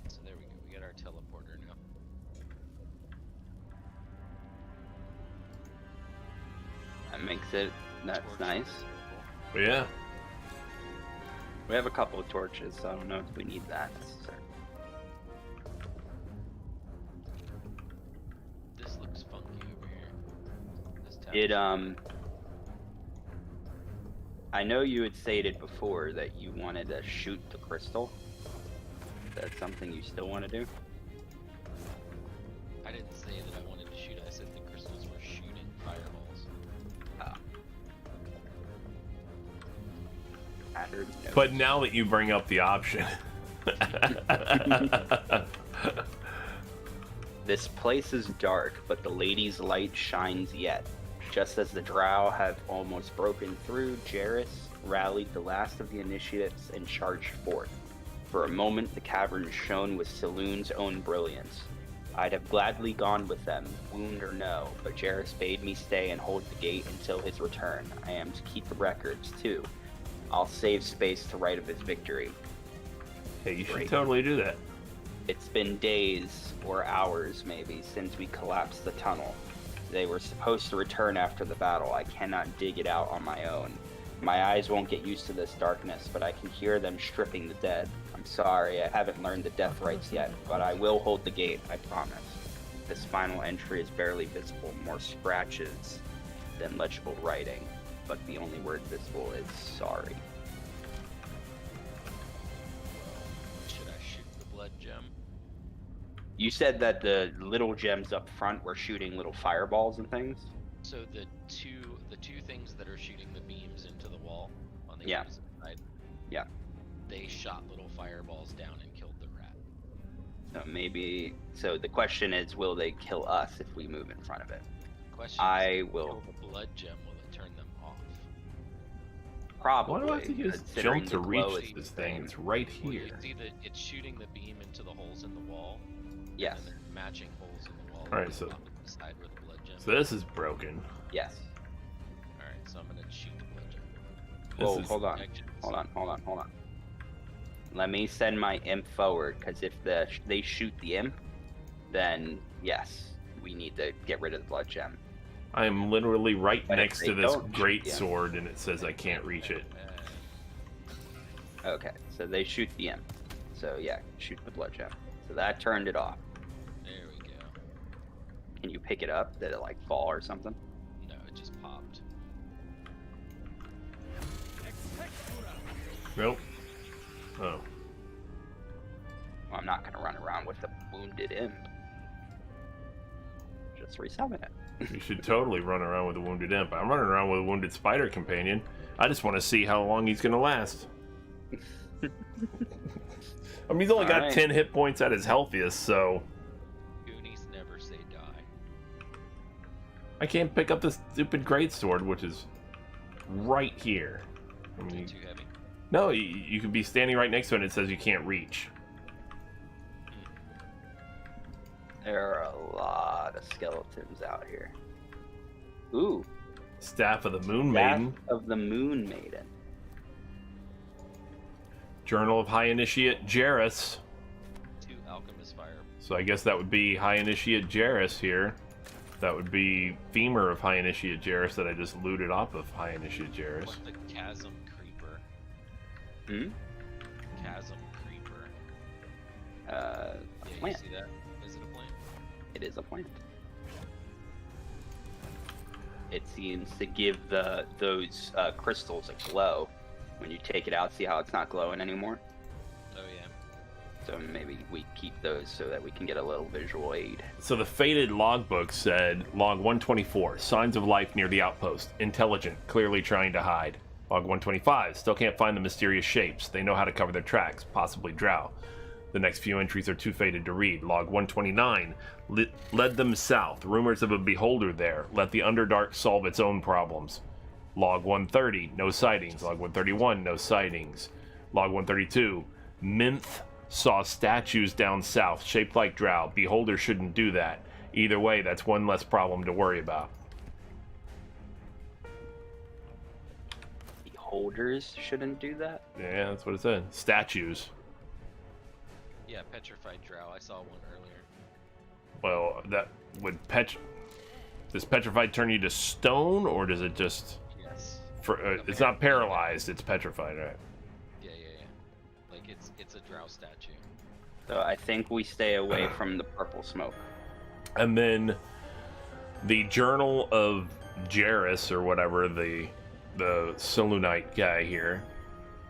So there we go. We got our teleporter now. That makes it. That's Torch. nice. But yeah. We have a couple of torches, so I don't know if we need that necessarily. This looks funky over here. This It I know you had stated before that you wanted to shoot the crystal. That's something you still want to do? I didn't say that I wanted to shoot. I said the crystals were shooting fireballs. I heard no. But now that you bring up the option. This place is dark, but the lady's light shines yet. Just as the drow have almost broken through, Jarrus rallied the last of the initiates and charged forth. For a moment, the cavern shone with Saloon's own brilliance. I'd have gladly gone with them, wound or no, but Jarrus bade me stay and hold the gate until his return. I am to keep the records, too. I'll save space to write of his victory. Hey, you should Great. totally do that. It's been days, or hours maybe, since we collapsed the tunnel. They were supposed to return after the battle. I cannot dig it out on my own. My eyes won't get used to this darkness, but I can hear them stripping the dead. I'm sorry, I haven't learned the death rites yet, but I will hold the gate, I promise. This final entry is barely visible, more scratches than legible writing, but the only word visible is sorry. Should I shoot the blood gem? You said that the little gems up front were shooting little fireballs and things? So the two things that are shooting the beams into the wall on the Yeah. opposite side. Yeah. They shot little fireballs down and killed the rat. So the question is, will they kill us if we move in front of it? Question I is, if will- kill the blood gem, will it turn them off? Probably. Why do I have to use considering jump to the glow reach is this the thing? same. It's right Well, here. you see that it's shooting the beam into the holes in the wall. Yes. And then there's matching holes in the wall. Alright, on the so- opposite side where the blood gem. So this is broken. Yes. Alright, so I'm gonna shoot the blood gem. Whoa, is- hold on. Connections. Hold on. Let me send my imp forward, because if they shoot the imp, then yes, we need to get rid of the blood gem. I am literally right But if next they to this don't shoot great the imp- sword, and it says I can't reach it. Okay, so they shoot the imp. So yeah, shoot the blood gem. So that turned it off. There we go. Can you pick it up? Did it like fall or something? No, it just popped. Nope. Oh. Well, I'm not gonna run around with the wounded imp. Just resummon it. You should totally run around with a wounded imp. I'm running around with a wounded spider companion. I just want to see how long he's going to last. I mean, he's only got Alright. 10 hit points at his healthiest, so Goonies never say die. I can't pick up this stupid greatsword, which is right here. I Is mean, it too heavy? no, you could be standing right next to it and it says you can't reach. There are a lot of skeletons out here. Ooh, Staff of the Moon Staff Maiden. of the Moon Maiden. Journal of High Initiate Jarrus. 2 alchemist fire. So I guess that would be High Initiate Jarrus here. That would be Femur of High Initiate Jarrus that I just looted off of High Initiate Jarrus. What's the chasm creeper? Hmm? Chasm creeper. A Yeah, you plant. see that? Is it a plant? It is a plant. It seems to give those crystals a glow. When you take it out, see how it's not glowing anymore? Oh yeah. So maybe we keep those so that we can get a little visual aid. So the faded logbook said, log 124, signs of life near the outpost. Intelligent, clearly trying to hide. Log 125, still can't find the mysterious shapes. They know how to cover their tracks, possibly drow. The next few entries are too faded to read. Log 129, led them south. Rumors of a beholder there. Let the Underdark solve its own problems. Log 130, no sightings. Log 131, no sightings. Log 132, Minth saw statues down south shaped like drow. Beholder shouldn't do that. Either way, that's one less problem to worry about. Beholders shouldn't do that? Yeah, that's what it said. Statues. Yeah, petrified drow. I saw one earlier. Well, that would does petrified turn you to stone, or does it just... Yes. It's not paralyzed, it's petrified, right? Yeah. Like it's a drow statue. So I think we stay away from the purple smoke. And then the Journal of Jairus, or whatever, the Solunite guy here,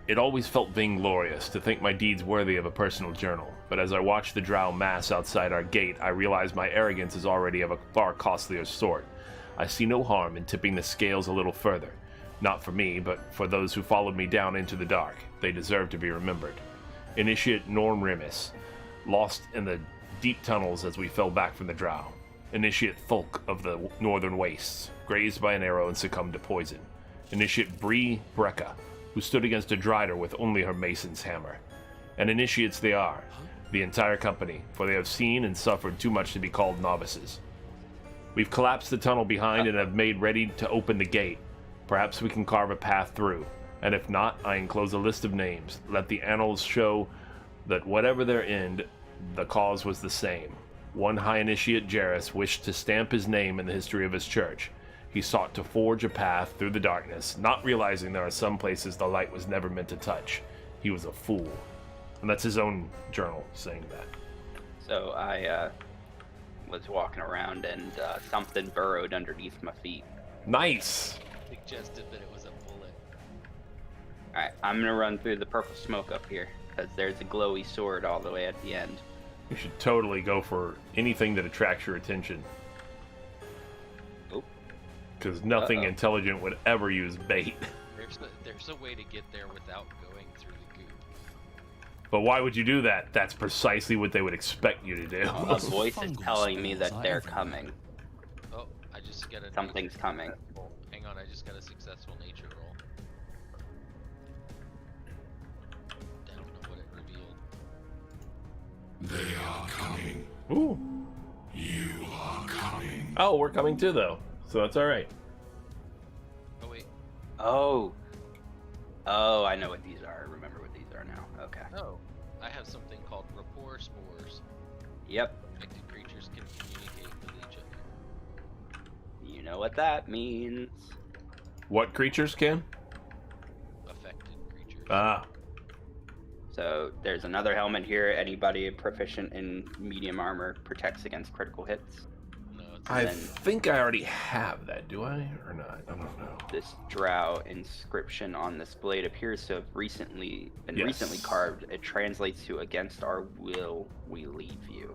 it always felt vainglorious to think my deeds worthy of a personal journal. But as I watched the drow mass outside our gate, I realized my arrogance is already of a far costlier sort. I see no harm in tipping the scales a little further. Not for me, but for those who followed me down into the dark. They deserve to be remembered. Initiate Norm Rimis, lost in the deep tunnels as we fell back from the drow. Initiate Thulk of the Northern Wastes, grazed by an arrow and succumbed to poison. Initiate Bree Brecca, who stood against a Drider with only her mason's hammer. And initiates they are, the entire company, for they have seen and suffered too much to be called novices. We've collapsed the tunnel behind and have made ready to open the gate. Perhaps we can carve a path through, and if not, I enclose a list of names. Let the annals show that whatever their end, the cause was the same. One High Initiate Jairus wished to stamp his name in the history of his church. He sought to forge a path through the darkness, not realizing there are some places the light was never meant to touch. He was a fool. And that's his own journal saying that. So I was walking around and something burrowed underneath my feet. Nice! Suggested that it was a bullet. Alright, I'm gonna run through the purple smoke up here, because there's a glowy sword all the way at the end. You should totally go for anything that attracts your attention. Oop. Because nothing intelligent would ever use bait. There's a way to get there without going through the goop. But why would you do that? That's precisely what they would expect you to do. A voice is telling me that they're coming. Oh, I just got a Something's coming. Hang on, I just got a successful nature roll. I don't know what it revealed. They are coming. Ooh. You are coming. Oh, we're coming too, though. So that's alright. Oh wait. Oh, I know what these are. I remember what these are now. Okay. Oh, I have something called rapport spores. Yep. Affected creatures can communicate with each other. You know what that means. What creatures can? Affected creatures. Ah. So there's another helmet here. Anybody proficient in medium armor protects against critical hits. No, it's I then- think I already have that, do I? Or not? I don't know. This drow inscription on this blade appears to have recently been Yes. recently carved. It translates to "Against our will, we leave you."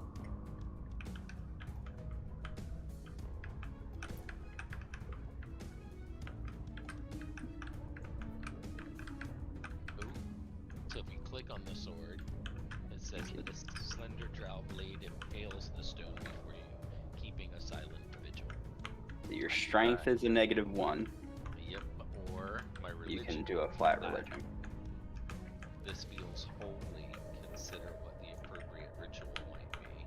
Ooh. So if you click on the sword, it says that a slender drow blade impales the stone before you, keeping a silent vigil. Your strength is a -1. Yep, or my religion. You can do a flat religion. This feels holy. Consider what the appropriate ritual might be.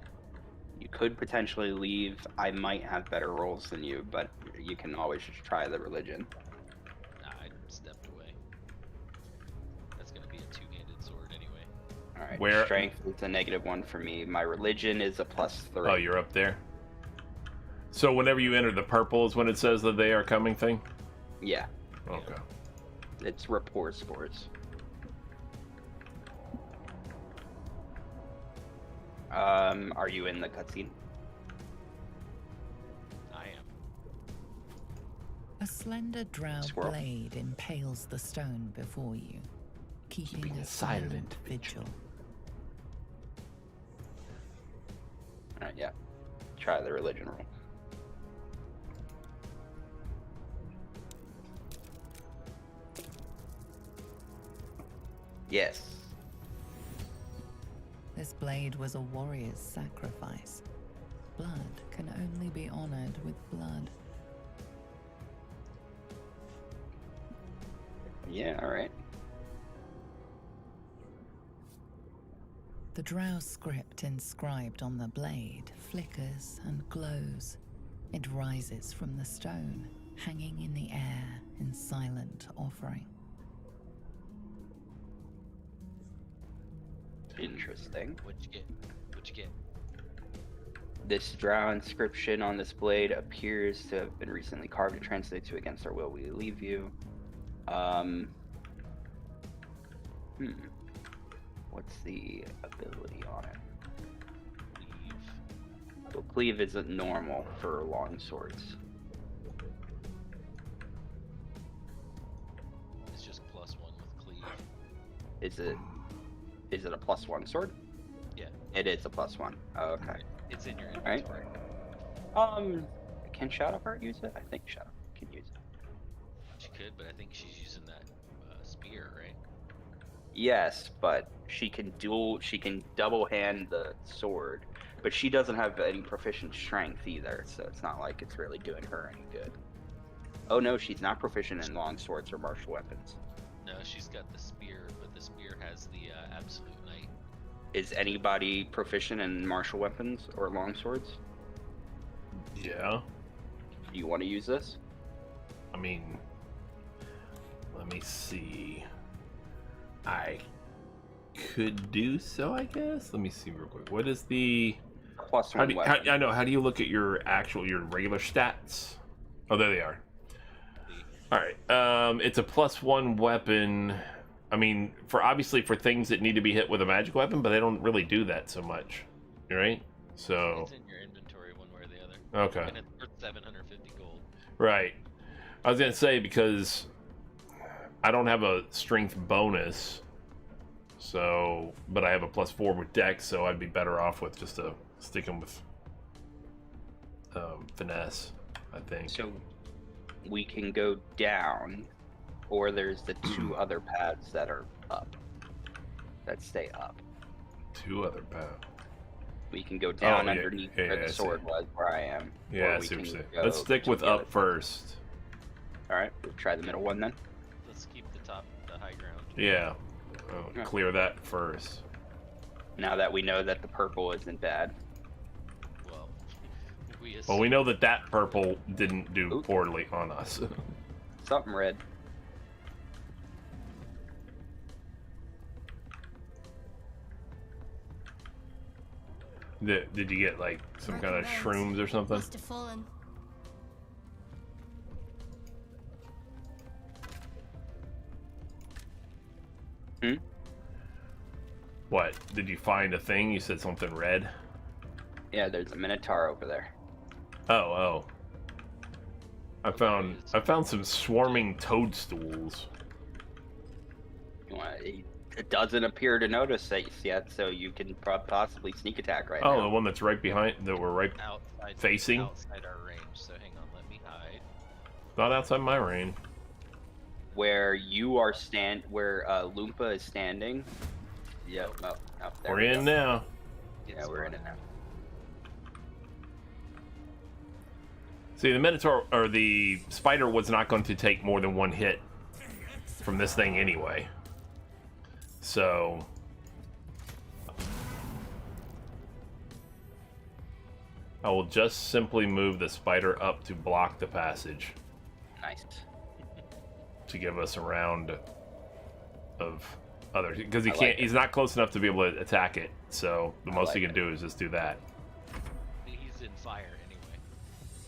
You could potentially leave. I might have better rolls than you, but you can always just try the religion. Nah, I stepped away. That's gonna be a two-handed sword anyway. All right. Where- Strength is a -1 for me. My religion is a +3. Oh, you're up there? So whenever you enter the purple is when it says that they are coming thing? Yeah, Okay. it's rapport spores. Are you in the cutscene? I am. A slender drow Squirrel. blade impales the stone before you, keeping a silent vigil. All right, yeah. Try the religion roll. Yes. This blade was a warrior's sacrifice. Blood can only be honored with blood. Yeah, all right. The drow script inscribed on the blade flickers and glows. It rises from the stone, hanging in the air in silent offering. Interesting. What'd you get? What'd you get? This drow inscription on this blade appears to have been recently carved. It translates to "Against our will, we leave you." What's the ability on it? Leave. Well, cleave isn't normal for long swords. It's just +1 with cleave. Is it a +1 sword? Yeah. It is a +1. Oh, okay. It's in your Right. inventory. Can Shadowheart use it? I think Shadowheart can use it. She could, but I think she's using that spear, right? Yes, but she can double hand the sword, but she doesn't have any proficient strength either, so it's not like it's really doing her any good. Oh no, she's not proficient in long swords or martial weapons. No, she's got the spear, but the spear has the absolute knight. Is anybody proficient in martial weapons or long swords? Yeah. Do you want to use this? I mean, let me see. I could do so, I guess. Let me see real quick. What is the +1 weapon. I know. How do you look at your regular stats? Oh, there they are. All right. It's a +1 weapon. I mean, obviously for things that need to be hit with a magic weapon, but they don't really do that so much, right? So. It's in your inventory one way or the other. Okay. And it's worth 750 gold. Right. I was gonna say because I don't have a strength bonus, so but I have a +4 with dex, so I'd be better off with just sticking with finesse, I think. So we can go down, or there's the two other paths that are up, that stay up. Two other paths. We can go down yeah, underneath yeah, where I the see. sword was, where I am. Yeah, or I we see what can you're saying. go Let's stick to with the other up first. All right, we'll try the middle one then. Let's keep the high ground. Yeah. Yeah. Clear that first. Now that we know that the purple isn't bad. Well, Well, we know that purple didn't do Ooh. poorly on us. Something red. Did you get like some kind of shrooms or something? Must have fallen. What? Did you find a thing? You said something red? Yeah, there's a minotaur over there. Oh. I found some swarming toadstools. It doesn't appear to notice it yet, so you can possibly sneak attack right Oh, now. the one that's right behind that we're right outside facing? outside our range. So hang on, let me hide. not outside my range. Where you are where Loompa is standing. Yep. Oh, there We're we in go. now. Yeah, we're in it now. See, the Minotaur or the spider was not going to take more than one hit from this thing anyway. So I will just simply move the spider up to block the passage Nice. to give us a round of other, because he I can't. like it. He's not close enough to be able to attack it. So the I most like he can it. do is just do that. He's in fire anyway.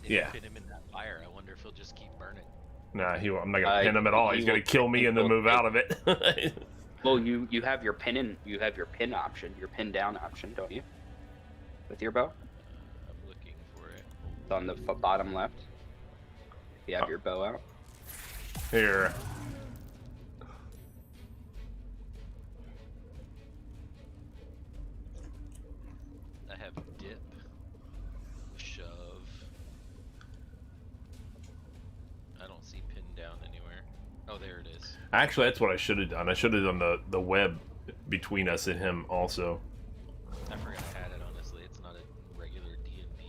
If Yeah. you pin him in that fire, I wonder if he'll just keep burning. Nah, I'm not gonna pin him at all. he He's gonna will- kill me he and then will move take- out of it. Well, you have your pin option, your pin down option, don't you? With your bow, I'm looking for it. it's on the bottom left. You have your bow out. Here. I have dip, shove. I don't see pin down anywhere. Oh, there it is. Actually, that's what I should have done. I should have done the web between us and him also. I forgot I had it. Honestly, it's not a regular D&D.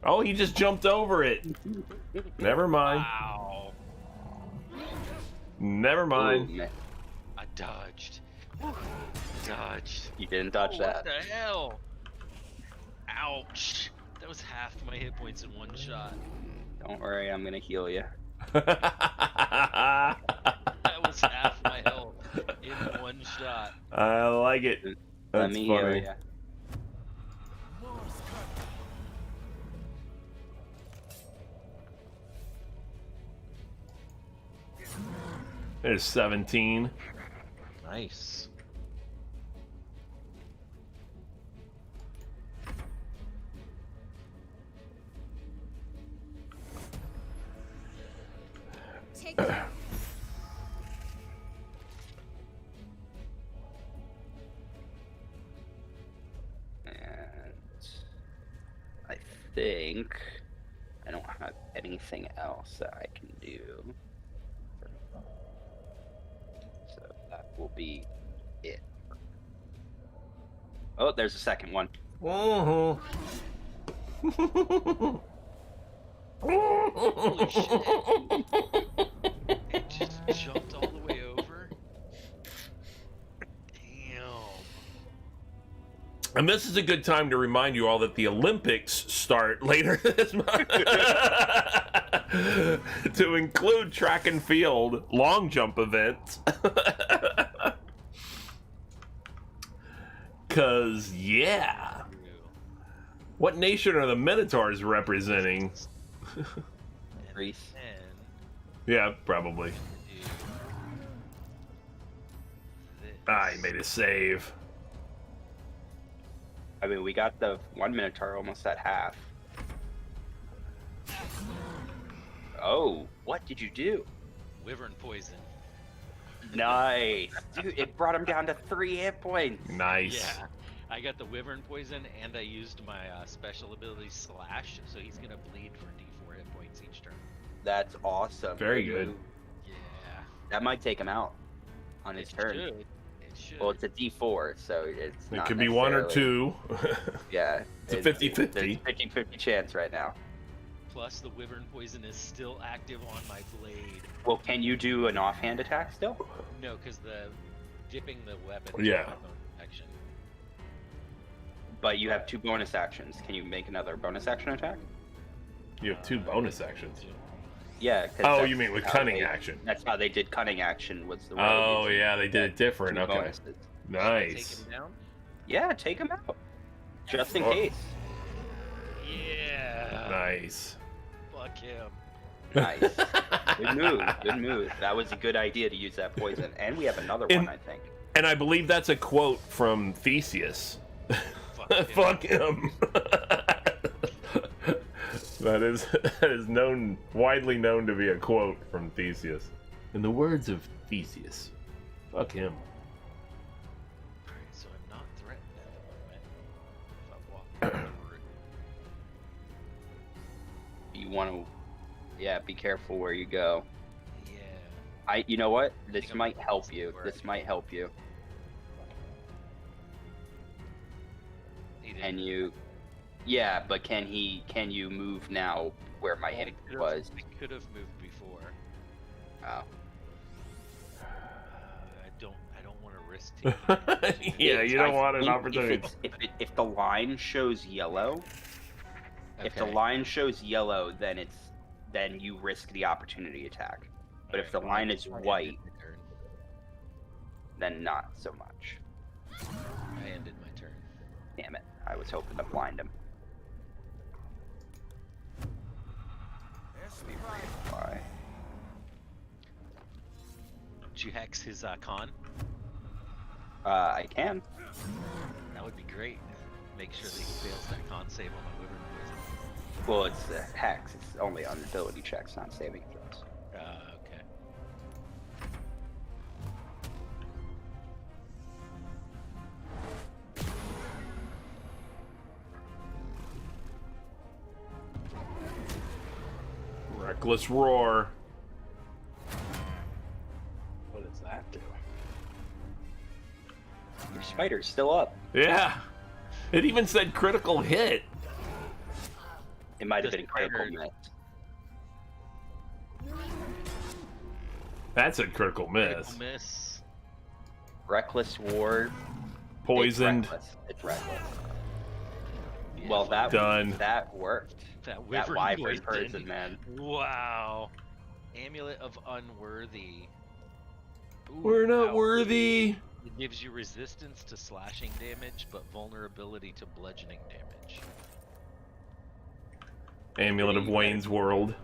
Oh, he just jumped over it. Never mind. Wow. Never mind. Ooh, man. I dodged. Whew. Dodged. You didn't dodge Oh, that. What the hell? Ouch. That was half my hit points in one shot. Don't worry, I'm gonna heal you. That was half my health in one shot. I like it. Let That's me funny. heal you. There's 17. Nice. Take it. And I think I don't have anything else that I can do. So that will be it. Oh, there's a second one. Uh-huh. Holy shit. It just jumped all the way over. Damn. And this is a good time to remind you all that the Olympics start later this month. To include track and field long jump events. Cause yeah. What nation are the Minotaurs representing? Greece. And Yeah, probably. do this. Ah, he made a save. I mean, we got the one Minotaur almost at half. Oh, what did you do? Wyvern poison. Nice. Dude, it brought him down to 3 hit points. Nice. Yeah. I got the Wyvern poison and I used my special ability Slash, so he's gonna bleed for D4 hit points each turn. That's awesome. Very good. move. Yeah. That might take him out on his turn. Should. It should. Well, it's a D4, so it's It not could be one or necessarily- two. Yeah. It's a 50-50. There's a 50-50 chance right now. Plus, the Wyvern poison is still active on my blade. Well, can you do an offhand attack still? No, because the dipping the weapon. Yeah. is my bonus action. But you have 2 bonus actions. Can you make another bonus action attack? You have 2 bonus actions. Yeah. 'cause Oh, that's you mean with how cunning they- action? That's how they did cunning action. Was the Oh, rogue. yeah, they did it different. 2 Okay. bonuses. Take Nice. him down? Yeah, take him out. Just in Oh. case. Yeah. Nice. Fuck him. Nice. Good move. Good move. That was a good idea to use that poison. And we have another In- one, I think. And I believe that's a quote from Theseus. Fuck him. Fuck him. that is known, widely known to be a quote from Theseus. In the words of Theseus, fuck him. Alright, so I'm not threatened at the moment. If I walk over it. You want to, yeah, be careful where you go. Yeah. You know what? This think I'm might gonna help stay you. where This I might help you. He Can didn't. you? Yeah, but can you move now where my Well, hit I could've- was? I could have moved before. Oh. I don't want to risk taking Yeah, you don't want an think opportunity. If the line shows yellow, if the Okay. line shows yellow, then you risk the opportunity attack. But if the Alright, well, line I is ended white, my turn. then not so much. I ended my turn. Damn it! I was hoping to blind him. Why? Did you hex his con? I can. That would be great. Make sure that he fails that con save on my Wyvern poison. Well, it's a hex. It's only on ability checks, not saving throws. Okay. Reckless roar. What does that do? Your spider's still up. Yeah. It even said critical hit. It might have The been a critical spider- miss. That's a critical miss. Critical miss. Reckless Ward. Poisoned. It's reckless. Yeah, Well, that Done. That worked. that That wyvern wyvern poison. person, man. Wow. Amulet of Unworthy. Ooh, We're not wow. worthy. It gives you resistance to slashing damage, but vulnerability to bludgeoning damage. Amulet of Wayne's World.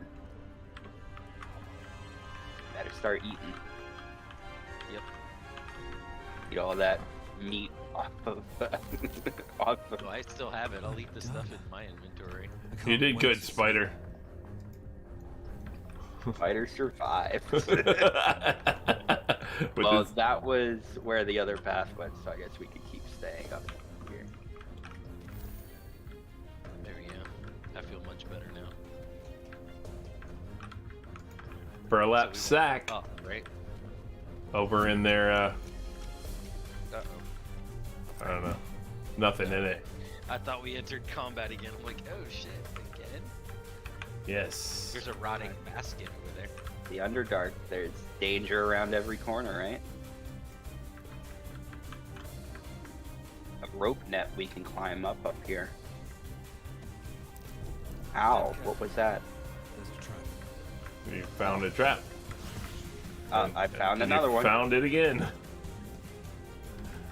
Better start eating. Yep. Eat all that meat off of. off of. Oh, I still have it. I'll eat the stuff in my inventory. I can't You did wait good, to see Spider. Fighter survived. With Well, his- that was where the other path went, so I guess we could keep staying up here. There we go. I feel much better now. burlap So we sack went up, right? over in there. Uh-oh. I don't know. Nothing in it. I thought we entered combat again. I'm like, oh shit, again? Yes. There's a rotting basket over there. The Underdark, there's danger around every corner, right? A rope net we can climb up here. Ow, what was that? There's a trap. You found a trap. I found And another you one. Found it again.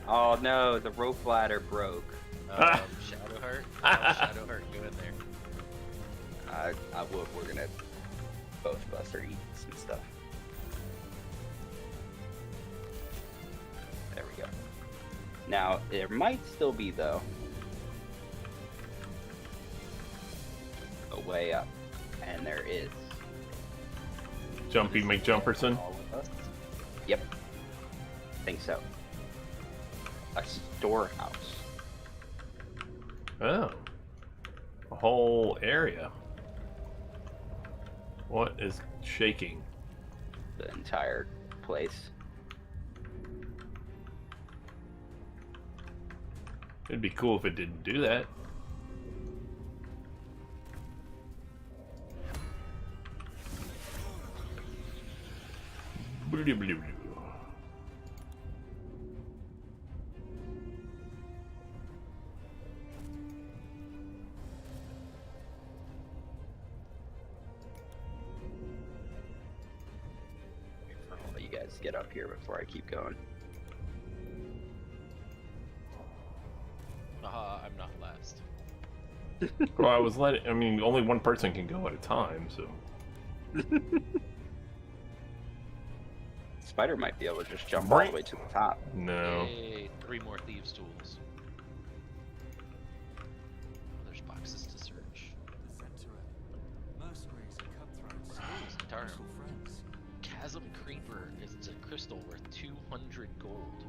Oh no, the rope ladder broke. Shadowheart? Oh, Shadowheart, go in there. We're gonna, both of us are eating some stuff. There we go. Now, there might still be, though, a way up. And there is. Jumpy McJumperson. All of us. Yep. Think so. A storehouse. Oh. A whole area. What is shaking? The entire place. It'd be cool if it didn't do that. Blue, blue, blue. I'll let you guys get up here before I keep going. I'm not last. Well, I was letting. I mean, only one person can go at a time, so. Spider might be able to just jump all the way to the top. No. Yay, 3 more thieves' tools. There's boxes to search. Mercenaries and cutthroats. Ooh, Tarn. Useful friends. Chasm Creeper is a crystal worth 200 gold.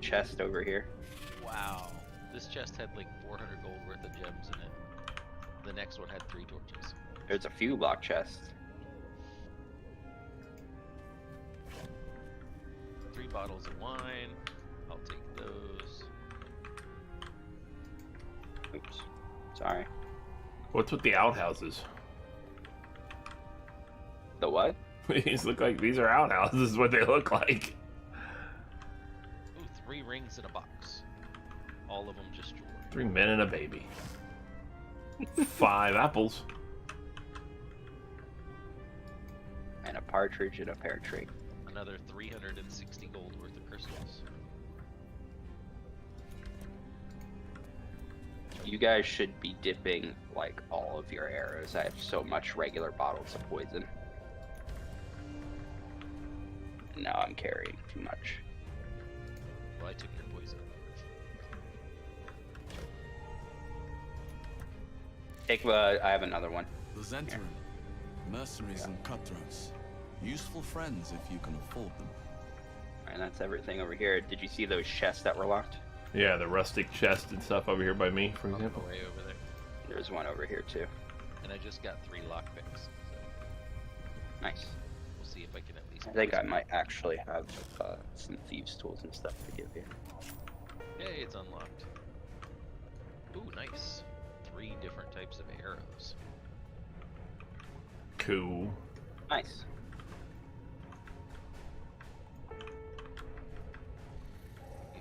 Chest over here. Wow. This chest had like 400 gold worth of gems in it. The next one had 3 torches. There's a few lock chests. 3 bottles of wine. I'll take those. Oops. Sorry. What's with the outhouses? The what? These look like these are outhouses. Is what they look like. Ooh, 3 rings in a box. All of them just jewelry. 3 men and a baby. 5 apples. And a partridge in a pear tree. Another 360 gold worth of crystals. You guys should be dipping like all of your arrows. I have so much regular bottles of poison. And now I'm carrying too much. Well, I took your poison. I have another one. The Zentarim. Mercenaries and cutthroats. Useful friends if you can afford them. And that's everything over here. Did you see those chests that were locked? Yeah, the rustic chest and stuff over here by me, for example. Way over there. There's one over here too. And I just got 3 lockpicks. So Nice. we'll see if I can at least. I think I might actually have some thieves' tools and stuff to give you. Yay, it's unlocked. Ooh, nice. 3 different types of arrows. Cool. Nice.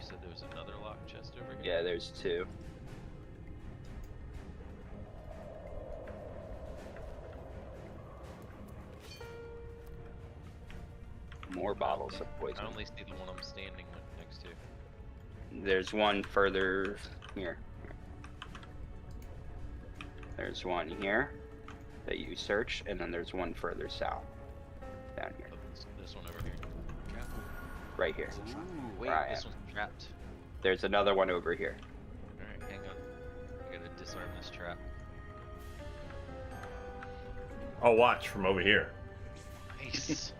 said there was another locked chest over here? Yeah, there's 2. More bottles of poison. I only see the one I'm standing next to. There's one further here. There's one here that you search, and then there's one further south. Down here. Oh, this one over here. Careful. Right here. Ooh, wait, Where I this am. one's trapped. There's another one over here. Alright, hang on. I gotta disarm this trap. Oh, watch from over here. Nice.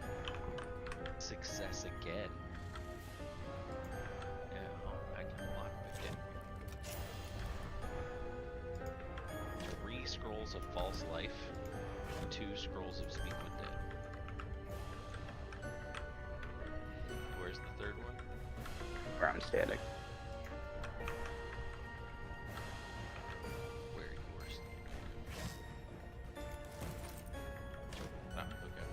Success again. Yeah, I can lock again. 3 scrolls of false life, 2 scrolls of speak with dead. Where's the third one? Where I'm standing. Where you were standing. Ah, okay.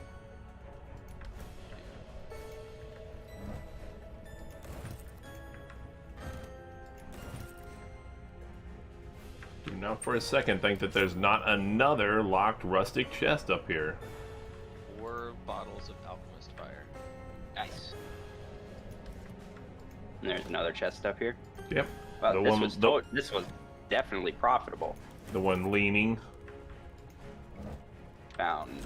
Do not for a second think that there's not another locked rustic chest up here. 4 bottles of alchemist fire. Nice. And there's another chest up here. Yep. Well, The this one- was the- this was definitely profitable. The one leaning. Found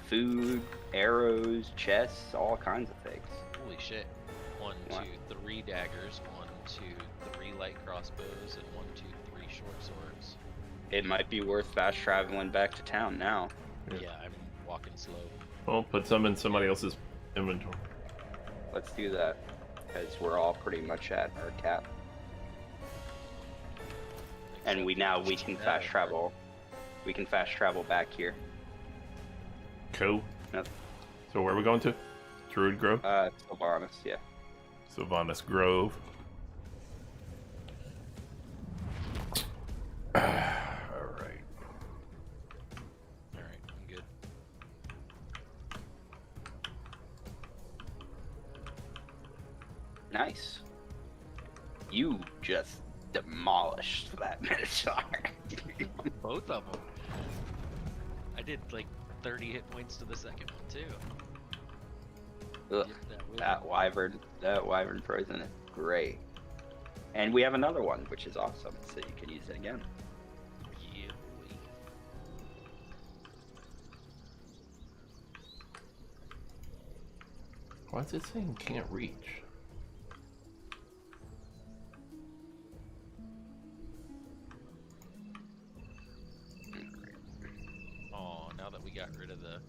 food, arrows, chests, all kinds of things. Holy shit. 1, What? 2, 3 daggers, 1, 2, 3 light crossbows, and 1, 2, 3 short swords. It might be worth fast traveling back to town now. Yeah. Yeah, I'm walking slow. Well, put some in somebody else's inventory. Let's do that, because we're all pretty much at our cap. And we can fast travel. We can fast travel back here. Cool. Yep. So where are we going to? Druid Grove? Sylvanas, yeah. Sylvanas Grove. Alright. Alright, I'm good. Nice. You just demolished that Minotaur. Both of them. I did like 30 hit points to the second one too. Ugh, Get that wyvern poison is great. And we have another one, which is awesome, so you can use it again. Yeah, boy. Why is it saying can't reach? Oh, now that we got rid of the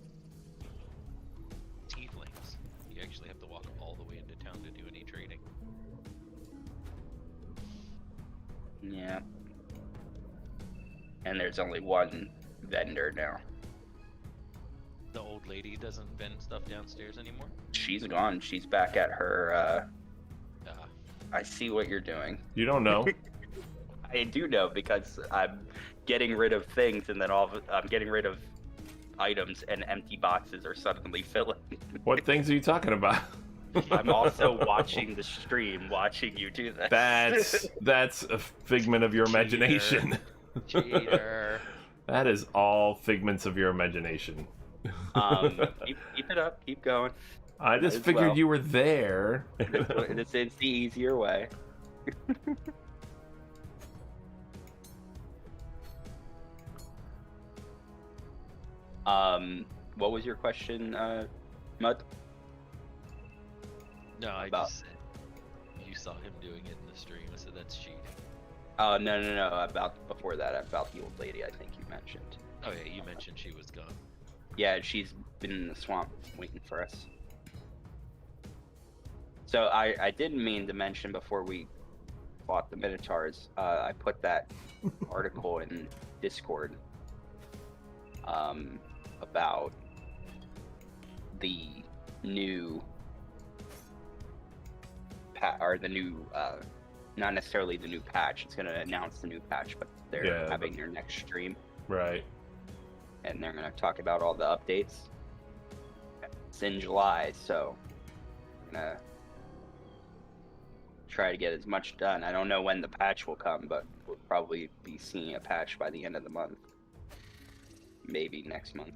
tieflings, you actually have to walk all the way into town to do any trading. Yeah. And there's only one vendor now. The old lady doesn't vend stuff downstairs anymore? She's gone. She's back at her, Ah, I see what you're doing. You don't know. I do know, because I'm getting rid of things, and then I'm getting rid of items, and empty boxes are suddenly filling. What things are you talking about? I'm also watching the stream, watching you do this. That's a figment of your imagination. cheater. That is all figments of your imagination. Keep it up, keep going. I just as figured well. you were there. It's the easier way. What was your question, Mud? No, I About- just said you saw him doing it in the stream. I said that's cheating. Oh, no. Before that, about the old lady I think you mentioned. Oh yeah, you mentioned she was gone. Yeah, she's been in the swamp waiting for us. So I didn't mean to mention before we fought the Minotaurs, I put that article in Discord about the new not necessarily the new patch. It's going to announce the new patch, but they're having their next stream, Right. and they're going to talk about all the updates. It's in July, so I'm going to try to get as much done. I don't know when the patch will come, but we'll probably be seeing a patch by the end of the month. Maybe next month.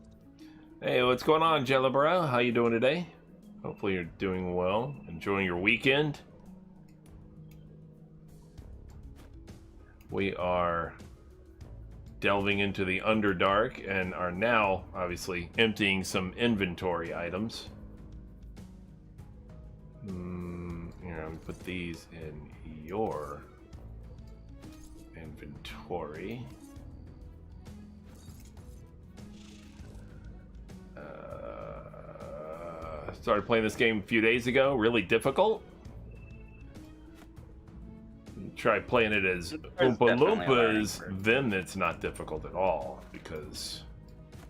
Hey, what's going on, Jellabro? How you doing today? Hopefully you're doing well. Enjoying your weekend. We are delving into the Underdark and are now, obviously, emptying some inventory items. Put these in your inventory. Started playing this game a few days ago. Really difficult. Try playing it as Oompa Loompas, then it's not difficult at all, because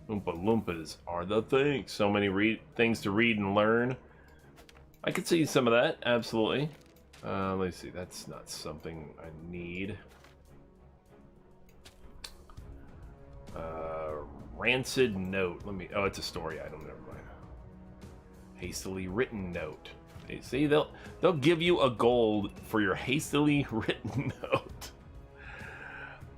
Oompa Loompas are the thing. So many things to read and learn. I could see some of that, absolutely. Let's see, that's not something I need. Rancid note. Oh, it's a story item, never mind. Hastily written note. You see, they'll give you a gold for your hastily written note.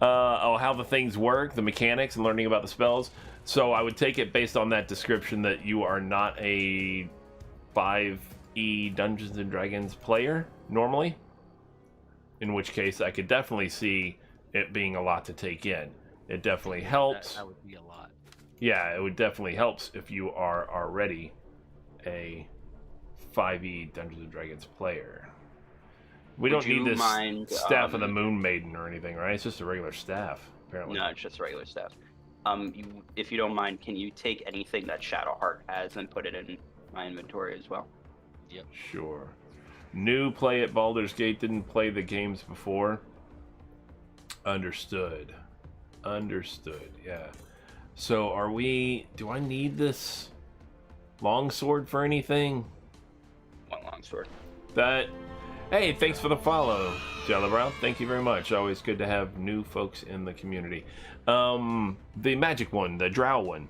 How the things work, the mechanics, and learning about the spells. So I would take it based on that description that you are not a 5e Dungeons and Dragons player normally. In which case, I could definitely see it being a lot to take in. It definitely helps. That would be a lot. Yeah, it would definitely helps if you are already a 5e Dungeons and Dragons player. We don't need this staff of the Moon Maiden or anything, right? It's just a regular staff, apparently. No, it's just regular staff. If you don't mind, can you take anything that Shadowheart has and put it in my inventory as well? Yep. Sure. New play at Baldur's Gate, didn't play the games before. Understood. Understood, yeah. So do I need this longsword for anything? One longsword. Hey, thanks for the follow, Jellabrow. Thank you very much. Always good to have new folks in the community. The magic one, the drow one.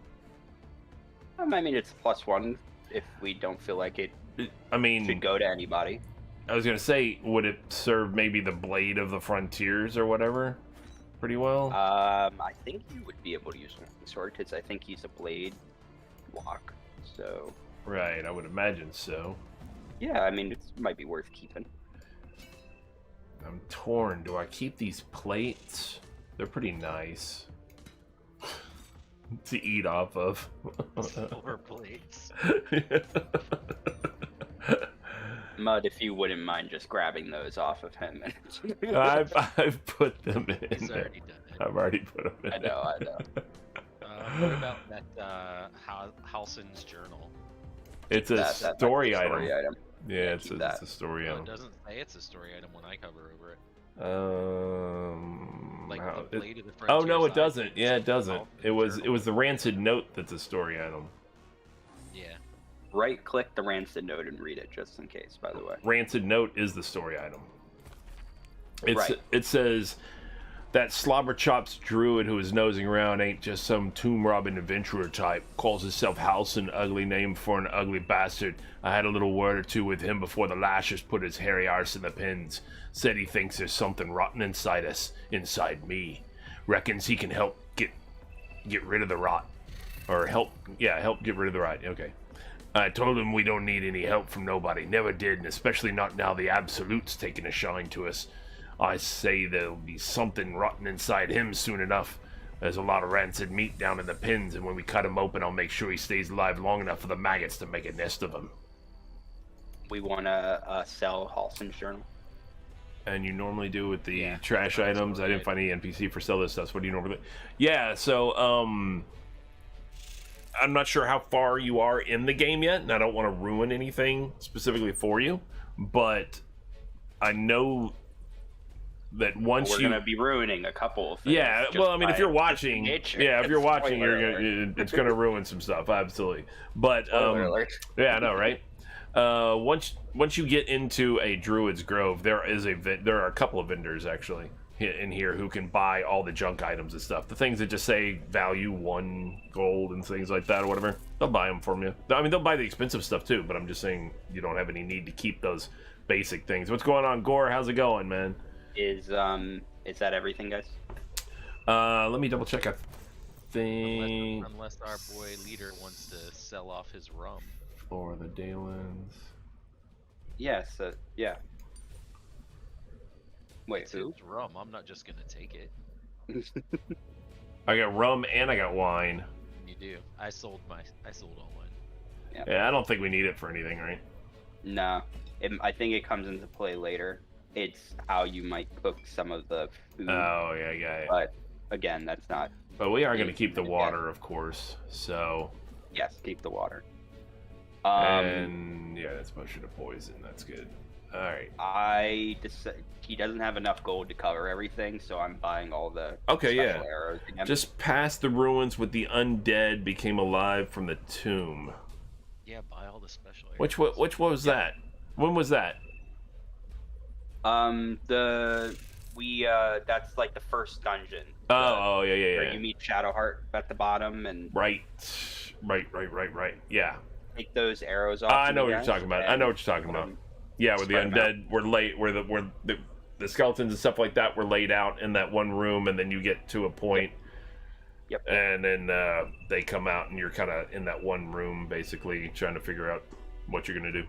I mean, it's +1 if we don't feel like it should go to anybody. I was going to say, would it serve maybe the Blade of the Frontiers or whatever pretty well? I think you would be able to use longsword because I think he's a blade block. So. Right, I would imagine so. Yeah, I mean, it might be worth keeping. I'm torn. Do I keep these plates? They're pretty nice to eat off of. Silver plates. Mud, if you wouldn't mind just grabbing those off of him. I've put them in. He's already done it. I've already put them in. I know. What about that Halsin's journal? It's a story item. Yeah, it's a story No, item. it doesn't say it's a story item when I cover over it. Like the Blade of the Frontier. Oh no, it side. doesn't. Yeah, it doesn't. It was the rancid note that's a story item. Yeah. Right-click the rancid note and read it, just in case. By the way, Rancid note is the story item. Right. It says that Slobberchops druid who is nosing around ain't just some tomb-robbing adventurer type. Calls himself Halsin, ugly name for an ugly bastard. I had a little word or two with him before the lashers put his hairy arse in the pins. Said he thinks there's something rotten inside us, inside me. Reckons he can help get rid of the rot. Or help get rid of the rot. Okay. I told him we don't need any help from nobody. Never did, and especially not now the Absolute's taking a shine to us. I say there'll be something rotten inside him soon enough. There's a lot of rancid meat down in the pins, and when we cut him open, I'll make sure he stays alive long enough for the maggots to make a nest of him. we want to sell Halsin's journal. And you normally do with the trash items. I didn't find any NPC for sell this stuff. So what do you normally? Yeah, so I'm not sure how far you are in the game yet, and I don't want to ruin anything specifically for you, but I know that once we're gonna be ruining a couple of things. Yeah, well, I mean, if you're watching, nature. if you're watching, it's gonna ruin some stuff, absolutely. But yeah, I know, right? Once you get into a Druid's Grove, there are a couple of vendors actually in here who can buy all the junk items and stuff. The things that just say value 1 gold and things like that or whatever, they'll buy them from you. I mean, they'll buy the expensive stuff too, but I'm just saying you don't have any need to keep those basic things. What's going on, Gore? How's it going, man? Is that everything, guys? Let me double check. I think Unless our boy leader wants to sell off his rum. for the Dalens. Yes. Yeah. Wait, It's who? his rum. I'm not just gonna take it. I got rum and I got wine. You do. I sold all mine. Yeah, I don't think we need it for anything, right? No. I think it comes into play later. It's how you might cook some of the food. Oh, yeah. But again, that's not. But we are going to keep the water, of course. So. Yes, keep the water. And yeah, that's potion of poison. That's good. All right. He doesn't have enough gold to cover everything, so I'm buying all the Okay, special yeah. arrows again. Just past the ruins with the undead became alive from the tomb. Yeah, buy all the special areas. Which was that? When was that? That's like the first dungeon. Oh, yeah. Where you meet Shadowheart at the bottom and Right. Yeah. take those arrows off. I know what you're talking about. I know what you're talking about. Yeah, where the spread 'em out. undead were late, where the skeletons and stuff like that were laid out in that one room, and then you get to a point. Yep. And then they come out, and you're kind of in that one room, basically trying to figure out what you're gonna do.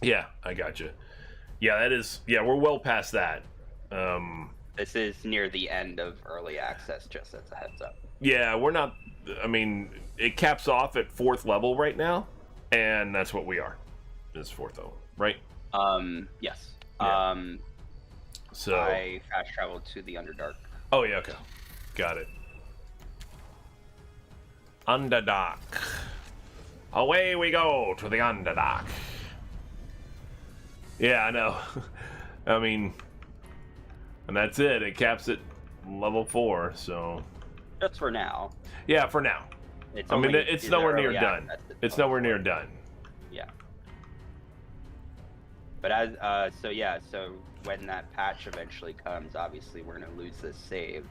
Yeah, I gotcha. Yeah, that is. Yeah, we're well past that. This is near the end of early access, just as a heads up. Yeah, we're not. I mean, it caps off at 4th level right now, and that's what we are. Is 4th level, right? Yes. Yeah. So I fast traveled to the Underdark. Oh yeah, okay, got it. Underdark. Away we go to the Underdark. Yeah, I know. I mean, and that's it. It caps at level 4. So Just for now. yeah, for now. It's I mean, only- it's these nowhere are near early done. access. It's nowhere near done. Yeah. But as so when that patch eventually comes, obviously we're gonna lose this save.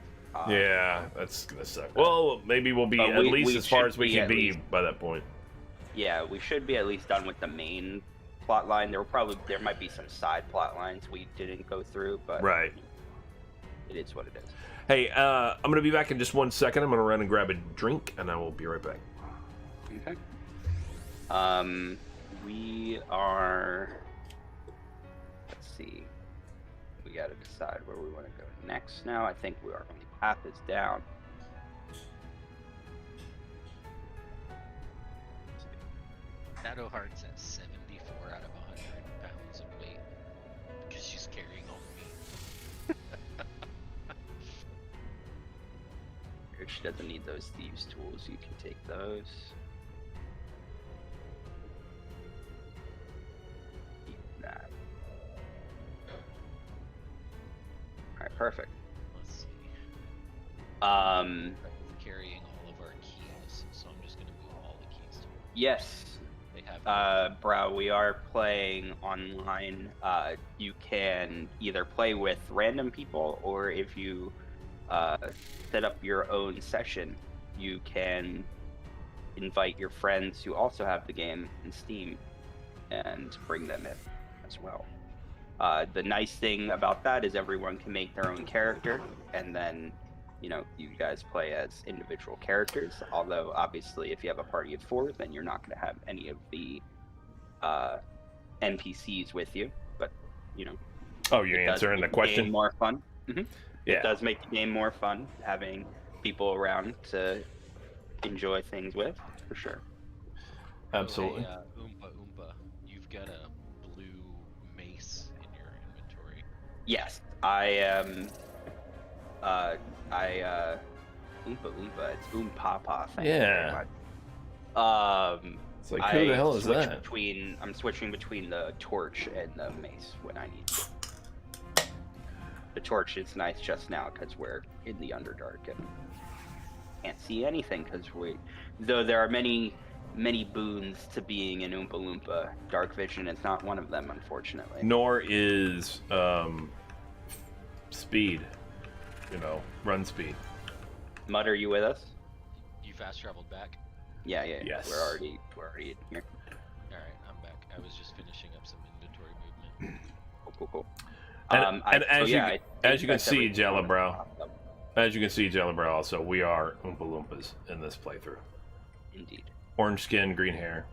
Yeah, that's gonna suck. Well, maybe we'll be But at least we as far should as we be can at be least- by that point. Yeah, we should be at least done with the main plot line. There might be some side plot lines we didn't go through, but Right. it is what it is. Hey, I'm gonna be back in just 1 second. I'm gonna run and grab a drink, and I will be right back. Okay. We are. Let's see. We got to decide where we want to go next. Now, I think our only path is down. Shadowheart's at 74 out of 100 pounds of weight because she's carrying all the meat. If she doesn't need those thieves' tools, you can take those. Keep that. Alright, perfect. Let's see. Um, Carrying all of our keys, so I'm just gonna move all the keys to yes. they have. Brow, we are playing online. You can either play with random people, or if you set up your own session, you can invite your friends who also have the game in Steam and bring them in as well. The nice thing about that is everyone can make their own character, and then you guys play as individual characters. Although obviously if you have a party of 4, then you're not going to have any of the NPCs with you, but Oh, you're it does answering the make question? game more fun. Yeah. It does make the game more fun having people around to enjoy things with, for sure. Absolutely. Hey, Oompa Oompa, you've got a blue mace in your inventory. Yes, I am. Oompa Oompa, it's Papa. Thank you very Yeah. much. It's like, who the hell is switch that? I'm switching between the torch and the mace when I need to. The torch is nice just now because we're in the Underdark and can't see anything though there are many boons to being in Oompa Loompa. Dark vision is not one of them, unfortunately. Nor is speed. Run speed. Mud, are you with us? You fast traveled back? Yeah. Yes. We're already in here. Alright, I'm back. I was just finishing up some inventory movement. Cool. And, as you I as think you can that's see, everything I wanted to Jellabrow, talk about. as you can see, Jellabrow, also we are Oompa Loompas in this playthrough. Indeed. Orange skin, green hair.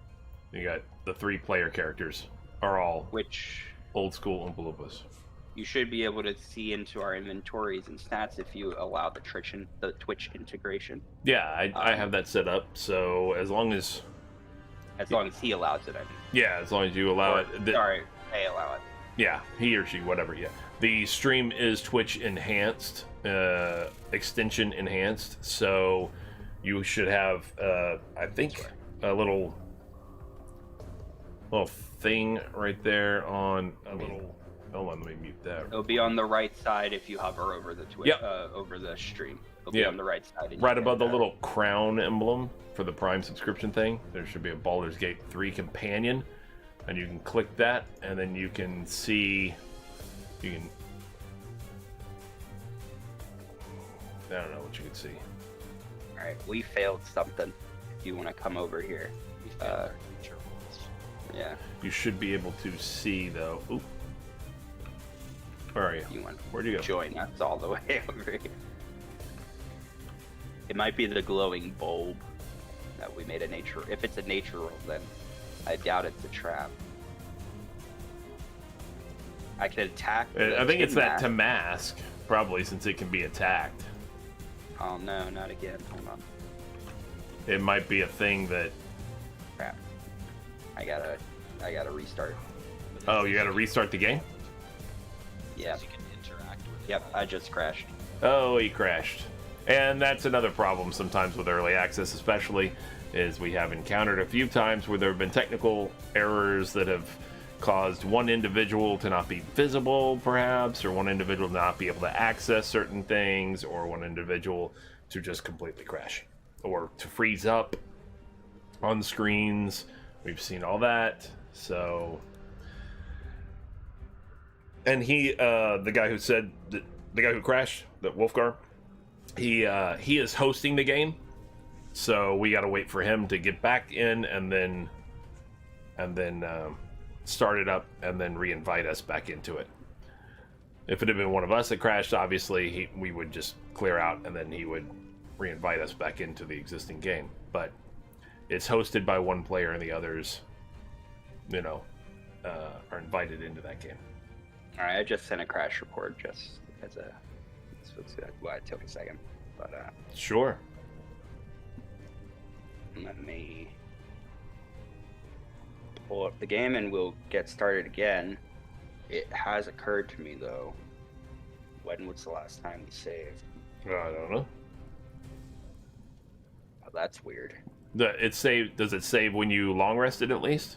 You got the 3 player characters are all Which old school Oompa Loompas. you should be able to see into our inventories and stats if you allow the Twitch integration. Yeah, I have that set up. So as long as he allows it, I mean. yeah, as long as you allow Or, it. sorry, they allow it. Yeah, he or she, whatever. Yeah, the stream is Twitch enhanced, extension enhanced. So you should have, I think, a little thing right there on a little. Hold on, let me mute that. It'll be on the right side if you hover over the Twitch, Yep. over the stream. It'll be on the right side. And Right you above can, the little crown emblem for the Prime subscription thing, there should be a Baldur's Gate 3 companion, and you can click that, and then you can see. You can. I don't know what you can see. All right, we failed something. If you want to come over here, We failed our nature rules. yeah. You should be able to see though. Oop. Where are you? You want Where'd you go? join us all the way over here. It might be the glowing bulb that we made a nature. If it's a nature roll, then I doubt it's a trap. I can attack. I think it's that mask. to mask, probably, since it can be attacked. Oh no, not again. Hold on. It might be a thing that. Crap. I gotta restart. But Oh, you got to restart the game. Yep. You can interact with it. Yep. I just crashed. Oh, he crashed. And that's another problem sometimes with early access, especially, is we have encountered a few times where there have been technical errors that have caused one individual to not be visible, perhaps, or one individual to not be able to access certain things, or one individual to just completely crash, or to freeze up on screens. We've seen all that, so... And he, the guy who said, the guy who crashed, the Wolfgar, he is hosting the game, so we got to wait for him to get back in, and then start it up, and then re-invite us back into it. If it had been one of us that crashed, obviously we would just clear out, and then he would re-invite us back into the existing game. But it's hosted by one player, and the others, are invited into that game. All right. I just sent a crash report just as a. That's why it took a second, but Sure. let me pull up the game and we'll get started again. It has occurred to me though. When was the last time we saved? I don't know. Oh, that's weird. It saved. Does it save when you long rested at least?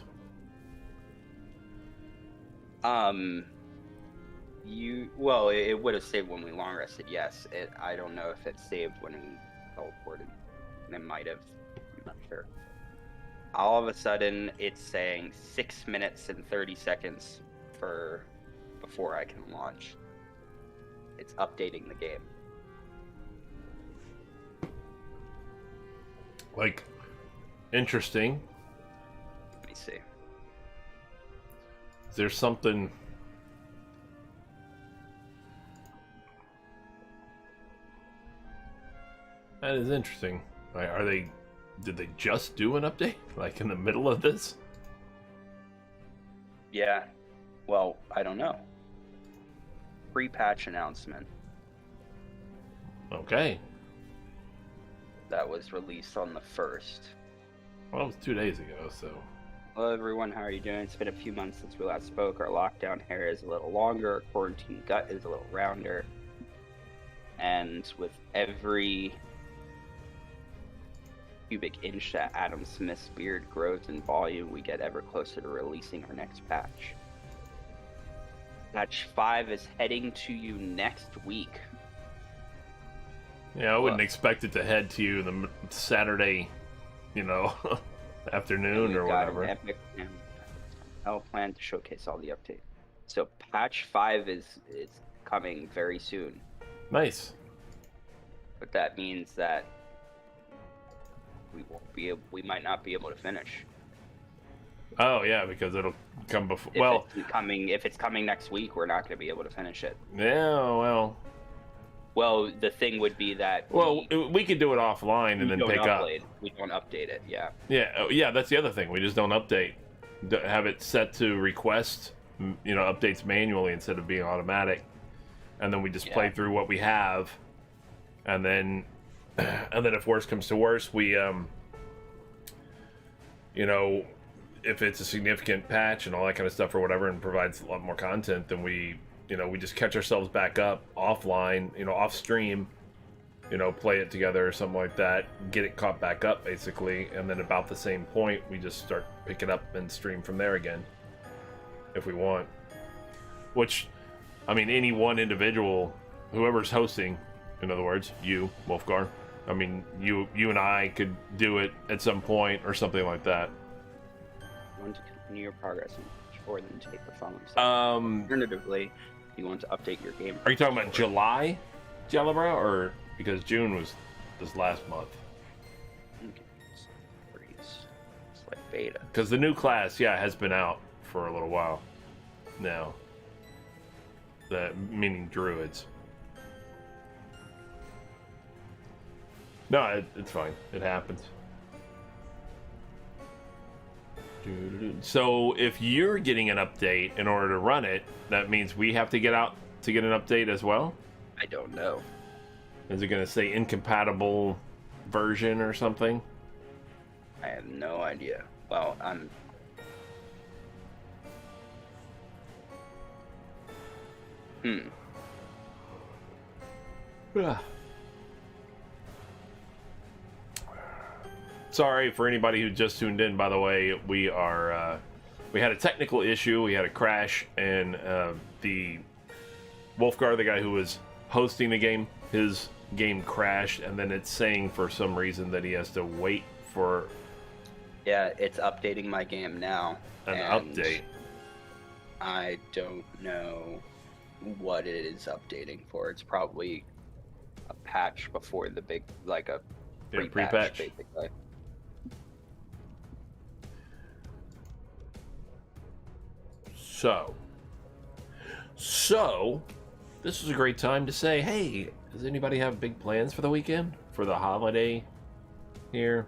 It would have saved when we long rested. Yes. I don't know if it saved when we teleported. It might have. I'm not sure. All of a sudden, it's saying 6 minutes and 30 seconds before I can launch. It's updating the game. Like, interesting. Let me see. Is there something? That is interesting. Did they just do an update? Like in the middle of this? Yeah. Well, I don't know. Pre-patch announcement Okay. that was released on the 1st. Well, it was 2 days ago, so. Hello everyone, how are you doing? It's been a few months since we last spoke. Our lockdown hair is a little longer, our quarantine gut is a little rounder. And with every cubic inch that Adam Smith's beard grows in volume, we get ever closer to releasing our next patch. Patch 5 is heading to you next week. Yeah, I wouldn't expect it to head to you the Saturday, afternoon We've or got whatever. an epic plan to showcase all the updates. So patch 5 is coming very soon. Nice. But that means that we might not be able to finish. Oh yeah, because it'll come before. If Well, if it's coming next week, we're not going to be able to finish it. yeah, well, Well, the thing would be that we could do it offline and then don't pick up. We don't update it. Yeah. Yeah, yeah, that's the other thing. We just don't update. Have it set to request, updates manually instead of being automatic, and then we just play through what we have, and then if worse comes to worse, we if it's a significant patch and all that kind of stuff or whatever, and provides a lot more content, then we just catch ourselves back up offline, off stream, play it together or something like that, get it caught back up basically, and then about the same point we just start picking up and stream from there again if we want. Which, I mean, any one individual, whoever's hosting, in other words, you, Wolfgar, I mean, you and I could do it at some point or something like that. You want to continue your progress or then take the following step. Alternatively, you want to update your game. Are you talking about July, Jalabra, or because June was this last month? Okay. It's like beta. Because the new class, has been out for a little while now. Meaning druids. No, it's fine. It happens. So if you're getting an update in order to run it, that means we have to get out to get an update as well? I don't know. Is it going to say incompatible version or something? I have no idea. Well, I'm... Sorry for anybody who just tuned in, by the way. We had a technical issue. We had a crash, and the Wolfgar, the guy who was hosting the game, his game crashed, and then it's saying for some reason that he has to wait for... Yeah, it's updating my game now. An update. I don't know what it is updating for. It's probably a patch before the big, like a pre-patch, basically. So, this is a great time to say, hey, does anybody have big plans for the weekend? For the holiday here?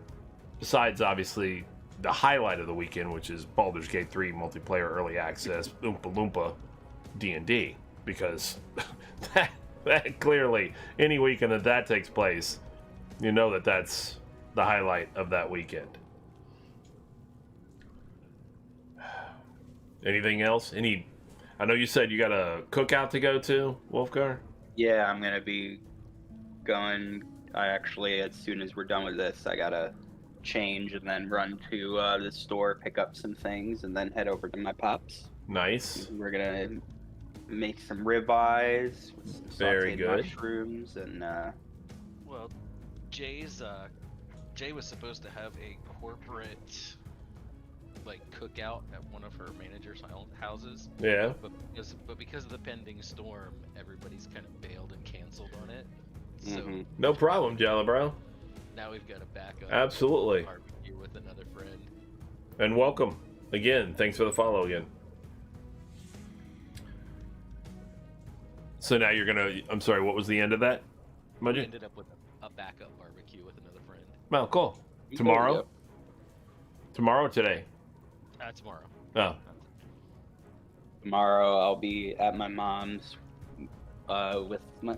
Besides, obviously, the highlight of the weekend, which is Baldur's Gate 3 multiplayer early access, Oompa Loompa D&D. Because that clearly, any weekend that takes place, you know that's the highlight of that weekend. Anything else? I know you said you got a cookout to go to, Wolfgar? Yeah, I'm gonna be going. I actually, as soon as we're done with this, I gotta change and then run to the store, pick up some things, and then head over to my pups. Nice. We're gonna make some ribeyes with some Very sauteed good. mushrooms and. Well, Jay was supposed to have a corporate cookout at one of her manager's houses. Yeah. But because of the pending storm, everybody's kind of bailed and canceled on it. So No problem, Jalabro. now we've got to back up. Absolutely. Barbecue with another friend. And welcome. Again, thanks for the follow again. So now you're gonna... I'm sorry, what was the end of that? We Mudgy? ended up with a backup barbecue with another friend. Well, cool. Tomorrow? Tomorrow or today? Tomorrow. Oh. Tomorrow I'll be at my mom's with my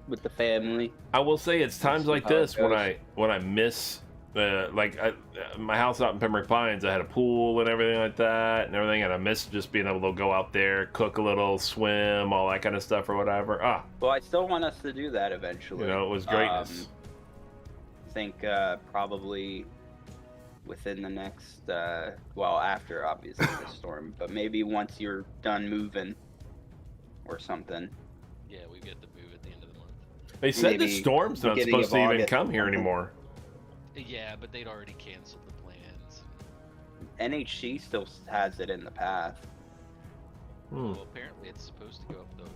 with the family. I will say it's times like this when I miss my house out in Pembroke Pines. I had a pool and everything like that and I miss just being able to go out there, cook a little, swim, all that kind of stuff or whatever. Well, I still want us to do that eventually. It was greatness. I think probably within the next after obviously the storm, but maybe once you're done moving or something. Yeah, we get the move at the end of the month. They said the Maybe storm's not beginning supposed of to even August. come here anymore. Yeah, but they'd already canceled the plans. NHC still has it in the path. Well, apparently it's supposed to go up the,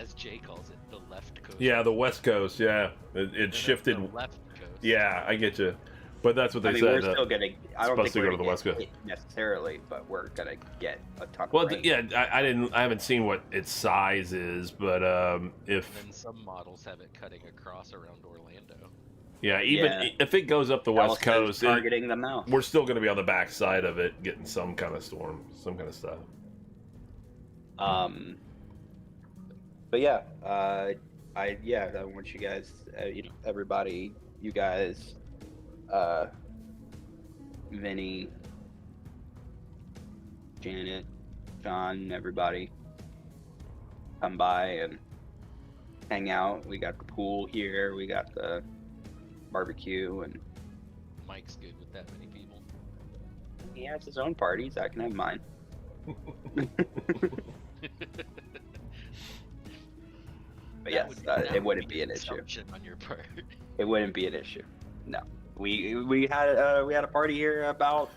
as Jay calls it, the left coast. Yeah, the West Coast. Yeah, it No, shifted. the left coast. Yeah, I get you. But that's what they I mean, said. we're still gonna. I don't supposed think to we're go to gonna the West get Coast. hit necessarily, but we're gonna get a ton. Well, of rain. yeah, I haven't seen what its size is, but And if then some models have it cutting across around Orlando. even Yeah. if it goes up the West Alice is Coast, targeting the mouth. we're still going to be on the back side of it, getting some kind of storm, some kind of stuff. But yeah, I want you guys, everybody, you guys, Vinny, Janet, John, everybody, come by and hang out. We got the pool here. We got the barbecue, and Mike's good with that many people. he has his own parties. I can have mine. But yes, That it would wouldn't be an issue. assumption on your part. It wouldn't be an issue. No, we had a party here about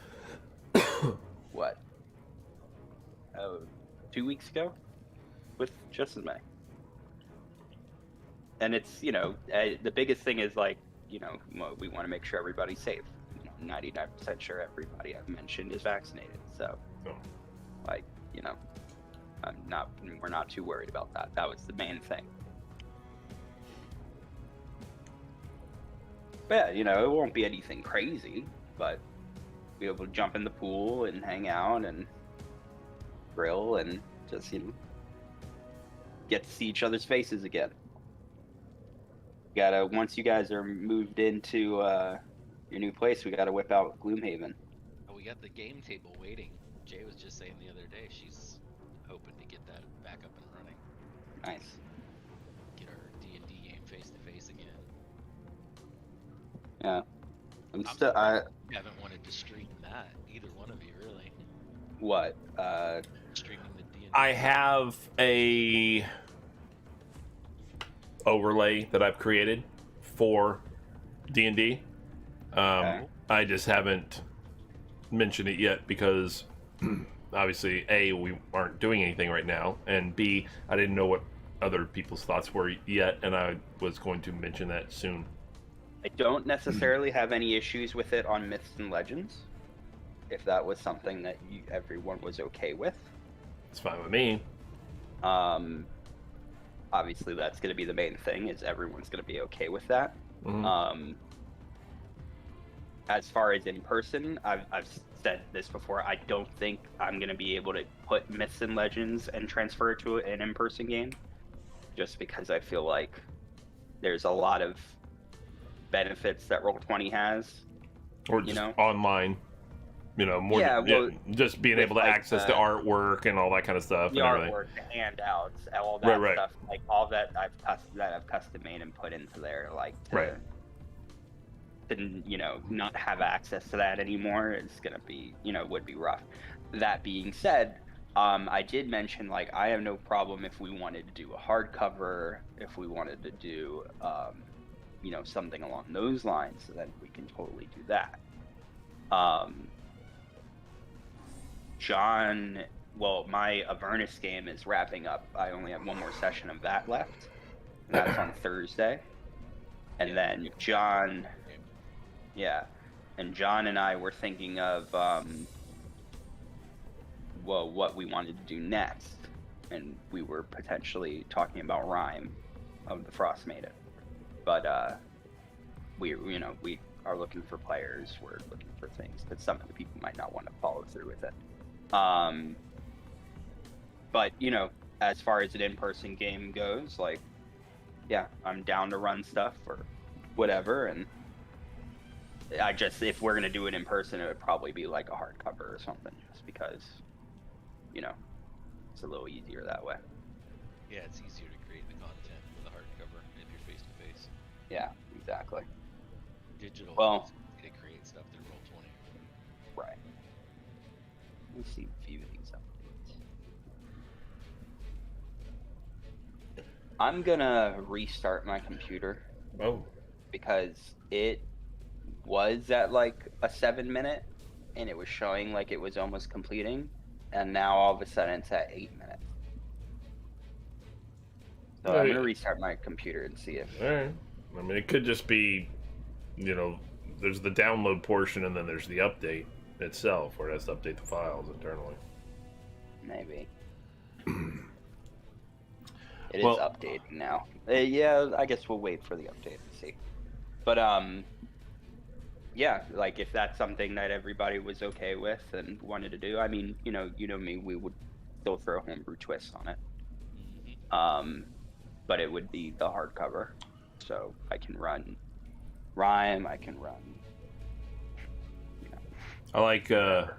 what? 2 weeks ago, with just as many. And it's the biggest thing is like we want to make sure everybody's safe. 99% sure everybody I've mentioned is vaccinated. So, like we're not too worried about that. That was the main thing. But yeah, it won't be anything crazy, but be able to jump in the pool and hang out and grill and just get to see each other's faces again. Once you guys are moved into your new place, we gotta whip out Gloomhaven. Oh, we got the game table waiting. Jay was just saying the other day she's hoping to get that back up and running. Nice. Get our D&D game face to face again. Yeah. I haven't wanted to stream that, either one of you, really. What? Streaming the D&D. I have a overlay that I've created for D&D. Okay. I just haven't mentioned it yet because obviously A, we aren't doing anything right now, and B, I didn't know what other people's thoughts were yet, and I was going to mention that soon. I don't necessarily have any issues with it on Myths and Legends, if that was something that everyone was okay with. It's fine with me. Obviously, that's going to be the main thing, is everyone's going to be okay with that. Mhm. As far as in person, I've said this before, I don't think I'm going to be able to put Myths and Legends and transfer it to an in-person game, just because I feel like there's a lot of benefits that Roll20 has. Or just online, more just being able to like, access the artwork and all that kind of stuff. The and everything. artwork, the handouts, all that Right. stuff, like all that I've custom made and put into there, like Right. to not have access to that anymore is gonna be would be rough. That being said, I did mention like I have no problem if we wanted to do a hardcover, if we wanted to do something along those lines, then we can totally do that. John, well, my Avernus game is wrapping up. I only have one more session of that left, and that's on Thursday. And then John, and John and I were thinking of what we wanted to do next, and we were potentially talking about Rime of the Frost Maiden. But we are looking for players. We're looking for things that some of the people might not want to follow through with it. But as far as an in-person game goes, like, yeah, I'm down to run stuff or whatever. And if we're gonna do it in person, it would probably be like a hardcover or something, just because it's a little easier that way. Yeah, it's easier to create the content with a hardcover if you're face to face. Yeah, exactly. Digital. Well, to create stuff through Roll20. right. Let's see a few things updates. I'm gonna restart my computer Oh. because it was at like a 7-minute and it was showing like it was almost completing, and now all of a sudden it's at 8 minutes. So I'm gonna restart my computer and see if All right. I mean, it could just be, there's the download portion, and then there's the update itself, where it has to update the files internally. Maybe. It is Well- updating now. Yeah, I guess we'll wait for the update and see. But yeah, like if that's something that everybody was okay with and wanted to do, I mean, you know me, we would still throw a homebrew twist on it. But it would be the hardcover, so I can run rhyme, I can run. I like. I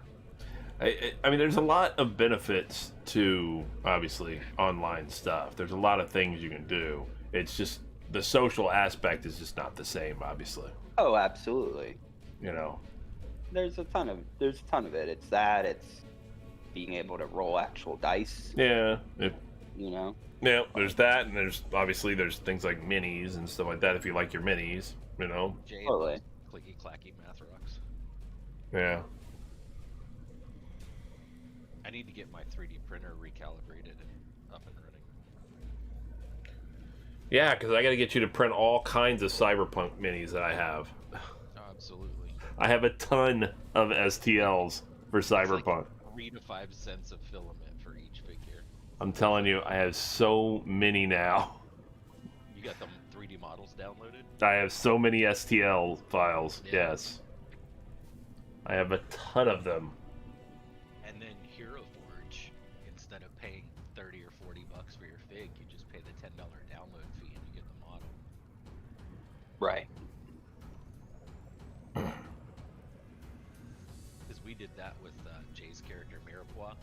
mean, there's a lot of benefits to obviously online stuff. There's a lot of things you can do. It's just the social aspect is just not the same, obviously. Oh, absolutely. You know. There's a ton of it. It's that. It's being able to roll actual dice. Yeah. You know. Yeah. There's that, and there's things like minis and stuff like that. If you like your minis, you know. Jade Totally. loves clicky clacky math rocks. Yeah. I need to get my 3D printer recalibrated and up and running. Yeah, because I got to get you to print all kinds of cyberpunk minis that I have. Oh, absolutely. I have a ton of STLs for cyberpunk. It's like 3 to 5 cents of filament for each figure. I'm telling you, I have so many now. You got the 3D models downloaded? I have so many STL files. Yeah. Yes. I have a ton of them. And then Hero Forge, instead of paying 30 or 40 bucks for your fig, you just pay the $10 download fee and you get the model. Right. Because we did that with Jay's character Mirepoix,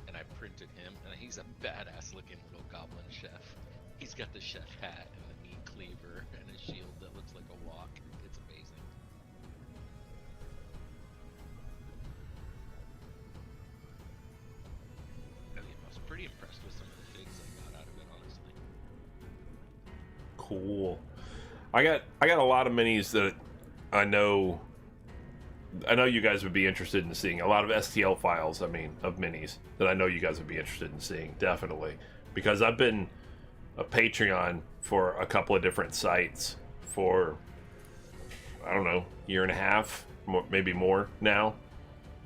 and I printed him, and he's a badass looking little goblin chef. He's got the chef hat and the meat cleaver and a shield that looks like a wok. It's amazing. I was pretty impressed with some of the figs I got out of it, honestly. Cool. I got a lot of minis that I know you guys would be interested in seeing. A lot of STL files, I mean, of minis that I know you guys would be interested in seeing, definitely. Because I've been a Patreon for a couple of different sites for, I don't know, year and a half, maybe more now.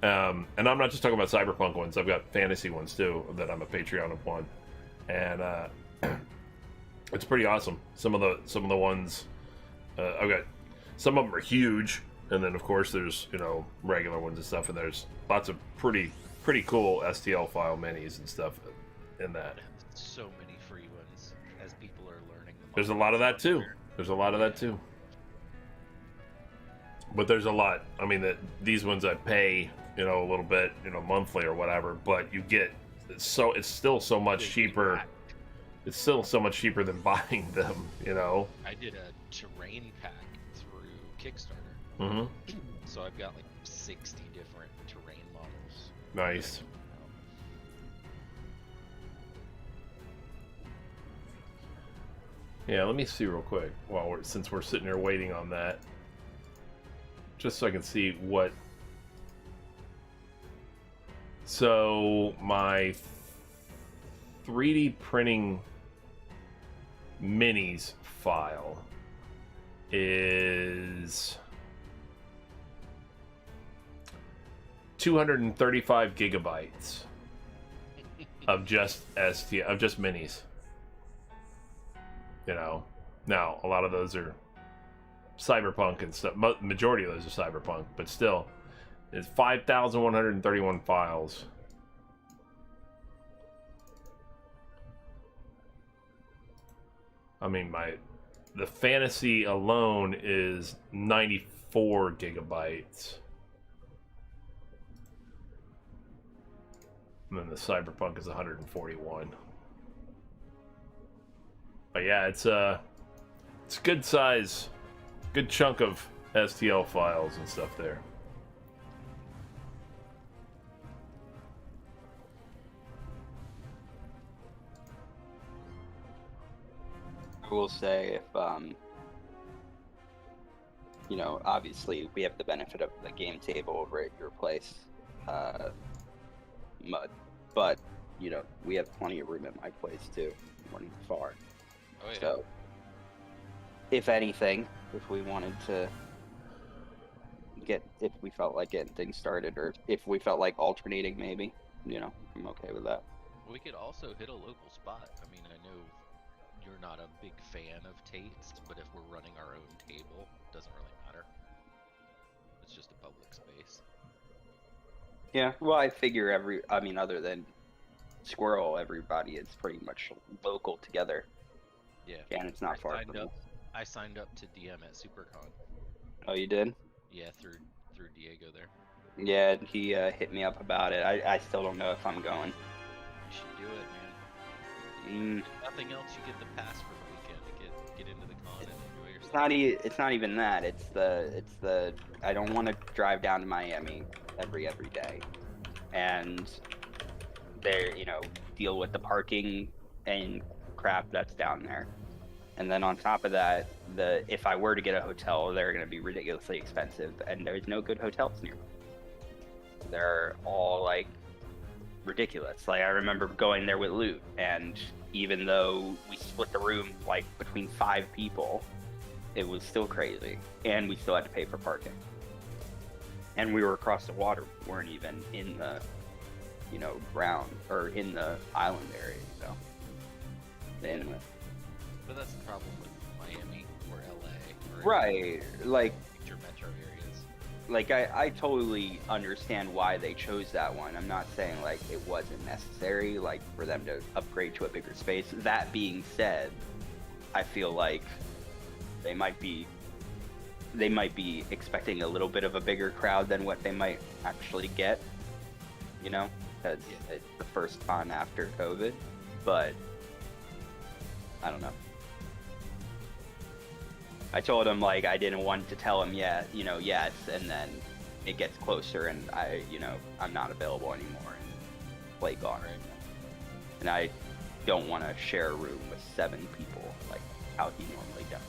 And I'm not just talking about cyberpunk ones. I've got fantasy ones too that I'm a Patreon of one, and it's pretty awesome. Some of the ones I've got. Some of them are huge, and then of course there's regular ones and stuff. And there's lots of pretty cool STL file minis and stuff in that. So many free ones as people are learning. There's a lot of that too. But there's a lot. I mean, these ones I pay, a little bit, monthly or whatever. But you get it's still so much cheaper. It's still so much cheaper than buying them. I did a terrain pack through Kickstarter. Mm-hmm. So I've got like 60 different terrain models. Nice. Yeah, let me see real quick since we're sitting here waiting on that, just so I can see what. So my 3D printing minis file is 235 gigabytes of just minis. Now a lot of those are cyberpunk and stuff. Majority of those are cyberpunk, but still, it's 5,131 files. I mean, the fantasy alone is 94 gigabytes. And then the cyberpunk is 141. But yeah, it's a good size, good chunk of STL files and stuff there. I will say if obviously we have the benefit of the game table over at your place, Mud, but we have plenty of room at my place too. We're not far. Oh yeah. So, if anything, if we wanted to if we felt like getting things started, or if we felt like alternating, maybe. I'm okay with that. We could also hit a local spot. I mean, I know you're not a big fan of Tate's, but if we're running our own table, it doesn't really matter. It's just a public space. Yeah, well, I figure other than Squirrel, everybody is pretty much local together. Yeah. And it's not far from us. I signed up to DM at SuperCon. Oh, you did? Yeah, through Diego there. Yeah, he hit me up about it. I still don't know if I'm going. You should do it, man. If nothing else, you get the pass for the weekend to get into the con and enjoy yourself. It's not even that. It's the I don't want to drive down to Miami every day, and there deal with the parking and crap that's down there. And then on top of that, if I were to get a hotel, they're going to be ridiculously expensive, and there's no good hotels near. They're all like ridiculous. Like, I remember going there with Loot, and even though we split the room like between 5 people, it was still crazy, and we still had to pay for parking. And we were across the water. We weren't even in the ground or in the island area. So anyway. But that's the problem with Miami or LA or Right, like major metro areas. Like, I totally understand why they chose that one. I'm not saying like it wasn't necessary, like, for them to upgrade to a bigger space. That being said, I feel like they might be expecting a little bit of a bigger crowd than what they might actually get, because it's the first con after COVID. But I don't know. I told him, like, I didn't want to tell him yes, and then it gets closer and I'm not available anymore and play gone. Right. And I don't want to share a room with 7 people like how he normally does.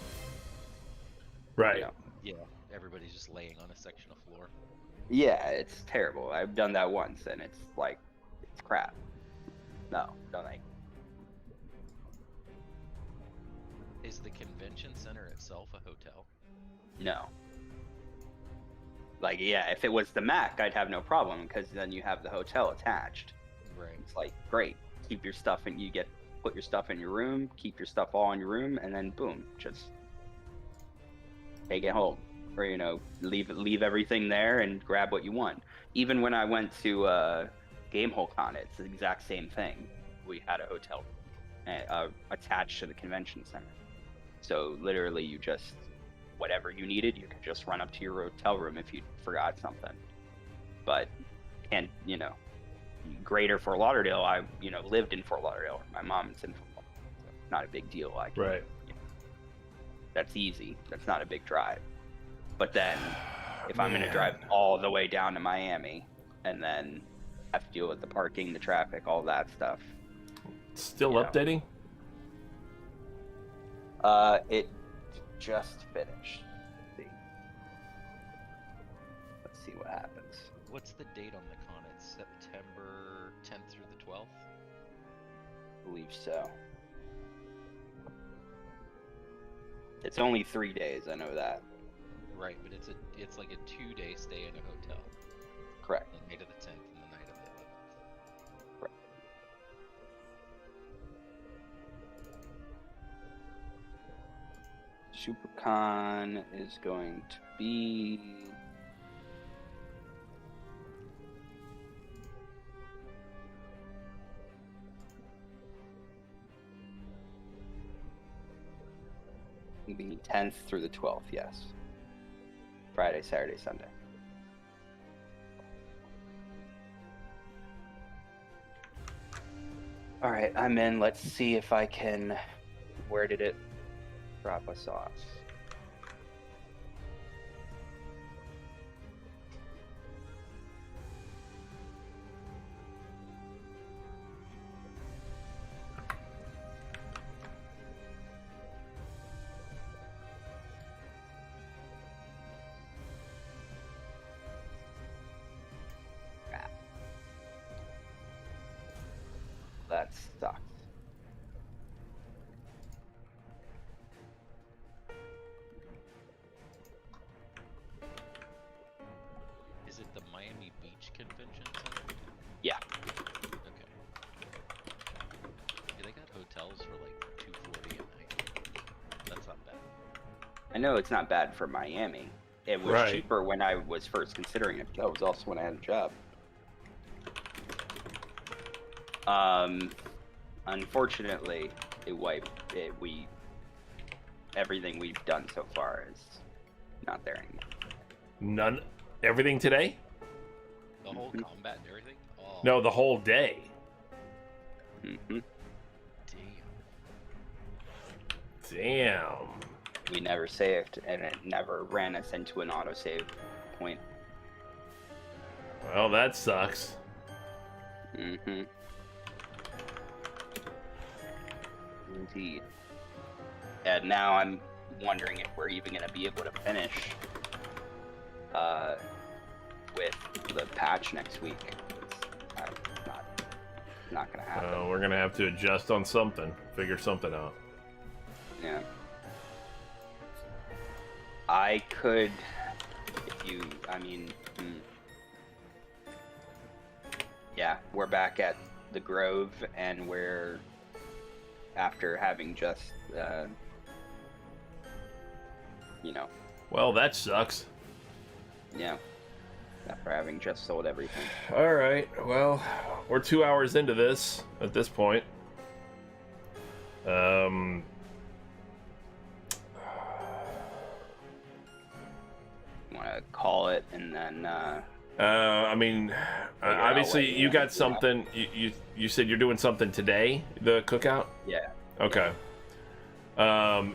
Right. Yeah, everybody's just laying on a section of floor. Yeah, it's terrible. I've done that once and it's like, it's crap. No, don't like. Is the convention center itself a hotel? No. Like, yeah, if it was the Mac, I'd have no problem, because then you have the hotel attached. Right. It's like, great, keep your stuff and put your stuff in your room, keep your stuff all in your room, and then boom, just take it home, or leave everything there and grab what you want. Even when I went to Gamehole Con, it's the exact same thing. We had a hotel attached to the convention center. So literally, you just, whatever you needed, you could just run up to your hotel room if you forgot something. But, greater Fort Lauderdale, I, lived in Fort Lauderdale. My mom's in Fort Lauderdale. So not a big deal. Right. That's easy. That's not a big drive. But then, if I'm going to drive all the way down to Miami, and then have to deal with the parking, the traffic, all that stuff. Still updating? It just finished. Let's see what happens. What's the date on the con? It's September 10th through the 12th? I believe so. It's only 3 days, I know that. Right, but it's like a 2-day stay in a hotel. Correct. The night of the 10th and the night of the 11th. Correct. SuperCon is going to be the 10th through the 12th, yes. Friday, Saturday, Sunday. All right, I'm in. Let's see if I can. Where did it drop us off? That sucks. convention center? Yeah. Okay. Yeah, they got hotels for like $240 a night. That's not bad. I know it's not bad for Miami. It was Right. cheaper when I was first considering it. That was also when I had a job. Unfortunately, it wiped it. Everything we've done so far is not there anymore. Everything today? The whole combat and everything? Oh, No, the whole day. Mm-hmm. damn. Damn. We never saved, and it never ran us into an autosave point. Well, that sucks. Mm-hmm. Indeed. And now I'm wondering if we're even going to be able to finish with the patch next week. It's not going to happen. We're gonna have to adjust on something, figure something out. Yeah. I could, yeah, we're back at the Grove, and we're, after having just, Well, that sucks. yeah, after having just sold everything. All right. Well, we're 2 hours into this at this point. Want to call it, and then, I mean, out obviously what you you got want. something. You said you're doing something today. The cookout. yeah. Okay.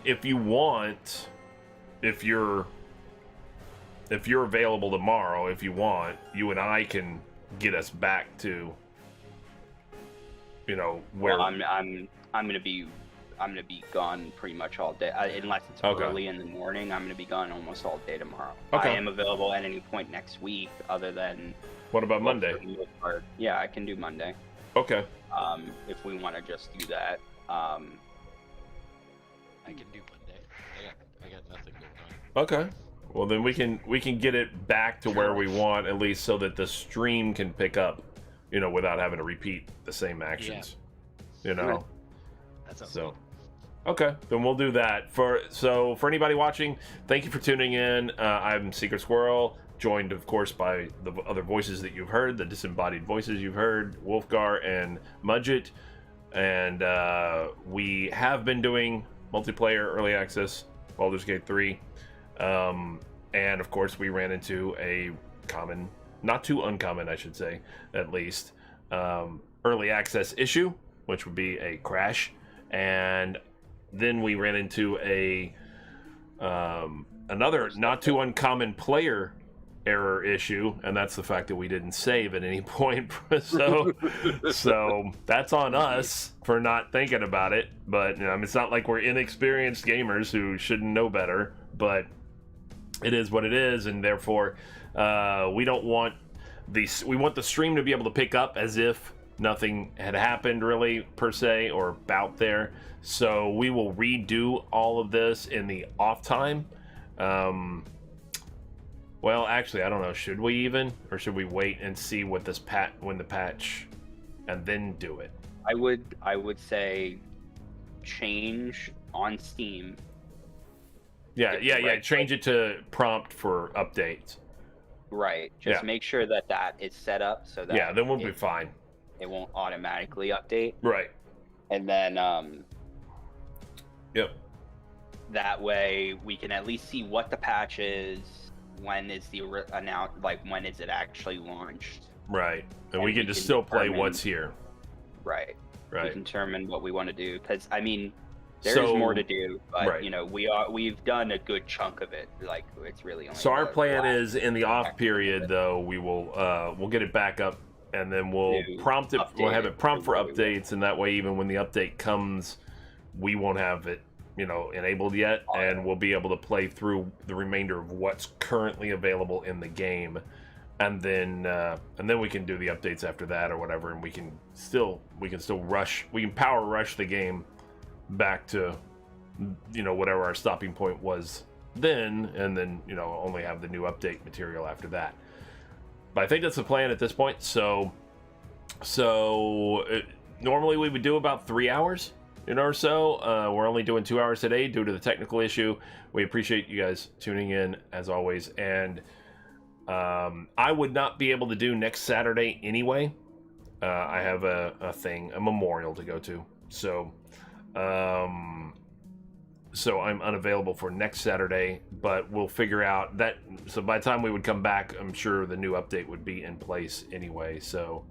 If you want, if you're available tomorrow, if you want, you and I can get us back to, where. Well, I'm gonna be gone pretty much all day, unless it's Okay. early in the morning. I'm gonna be gone almost all day tomorrow. Okay. I am available at any point next week, other than What about Monday? Yeah, I can do Monday. Okay. If we want to just do that. I can do Monday. I got nothing going on. Okay. Well, then we can get it back to where we want, at least, so that the stream can pick up, without having to repeat the same actions. Right. That sounds So. good. Okay, then we'll do that. For anybody watching, thank you for tuning in. I'm Secret Squirrel, joined, of course, by the other voices that you've heard, the disembodied voices you've heard, Wolfgar and Mudget. And we have been doing multiplayer early access, Baldur's Gate 3. And, of course, we ran into a common, not too uncommon, I should say, at least, early access issue, which would be a crash. And then we ran into another not too uncommon player error issue, and that's the fact that we didn't save at any point. so that's on us for not thinking about it. But it's not like we're inexperienced gamers who shouldn't know better. But it is what it is, and therefore we don't want we want the stream to be able to pick up as if nothing had happened really per se or about there. So we will redo all of this in the off time. Well, actually, I don't know. Should we even, or should we wait and see what when the patch, and then do it? I would say change on Steam. Yeah. Right. Change it to prompt for updates. Right. Just Yeah. make sure that is set up so that Then we'll be fine. it won't automatically update. Right. And then Yep. that way we can at least see what the patch is, when is when is it actually launched. Right. And we And can we just can still play determine- what's here. Right. We Right. can determine what we want to do, because there's So- more to do, but right. we've done a good chunk of it. Like, it's really only So our the plan last is in the off aspect period, of it. though, we'll get it back up, and then we'll Do prompt it. We'll have update it prompt for for what we want. updates, and that way, even when the update comes, we won't have it, enabled yet, and we'll be able to play through the remainder of what's currently available in the game, and then we can do the updates after that or whatever, and we can still power rush the game back to whatever our stopping point was then, and then only have the new update material after that. But I think that's the plan at this point. So normally we would do about 3 hours or so. We're only doing 2 hours today due to the technical issue. We appreciate you guys tuning in as always. And I would not be able to do next Saturday anyway. I have a memorial to go to. So I'm unavailable for next Saturday, but we'll figure out that. So by the time we would come back, I'm sure the new update would be in place anyway. So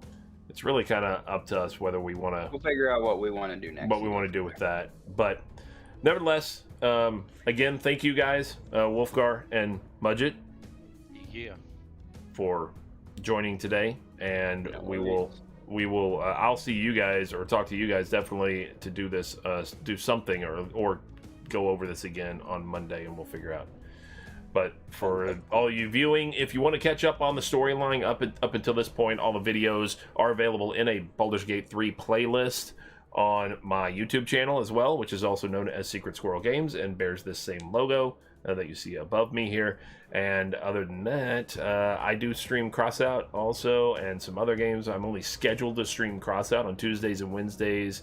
it's really kind of up to us whether we want to. We'll figure out what we want to do next. What we want to do with that. But nevertheless, again, thank you guys, Wolfgar and Mudget, Yeah. for joining today, and we will. I'll see you guys or talk to you guys definitely to do this, do something or go over this again on Monday, and we'll figure out. But for all you viewing, if you want to catch up on the storyline up until this point, all the videos are available in a Baldur's Gate 3 playlist on my YouTube channel as well, which is also known as Secret Squirrel Games and bears this same logo that you see above me here. And other than that, I do stream Crossout also and some other games. I'm only scheduled to stream Crossout on Tuesdays and Wednesdays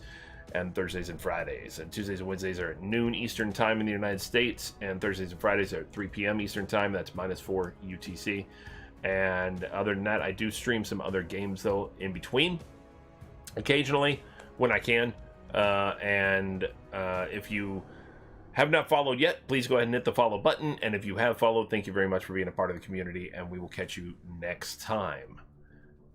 and Thursdays and Fridays. And Tuesdays and Wednesdays are at noon Eastern time in the United States, and Thursdays and Fridays are at 3 p.m. Eastern time. That's -4 UTC. And other than that, I do stream some other games though in between, occasionally when I can. If you have not followed yet, please go ahead and hit the follow button. And if you have followed, thank you very much for being a part of the community, and we will catch you next time.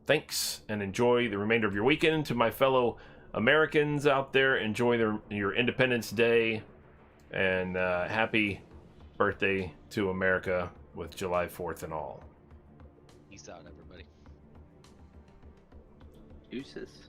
Thanks, and enjoy the remainder of your weekend. To my fellow Americans out there, enjoy your Independence Day, and happy birthday to America with July 4th and all. Peace out, everybody. Deuces.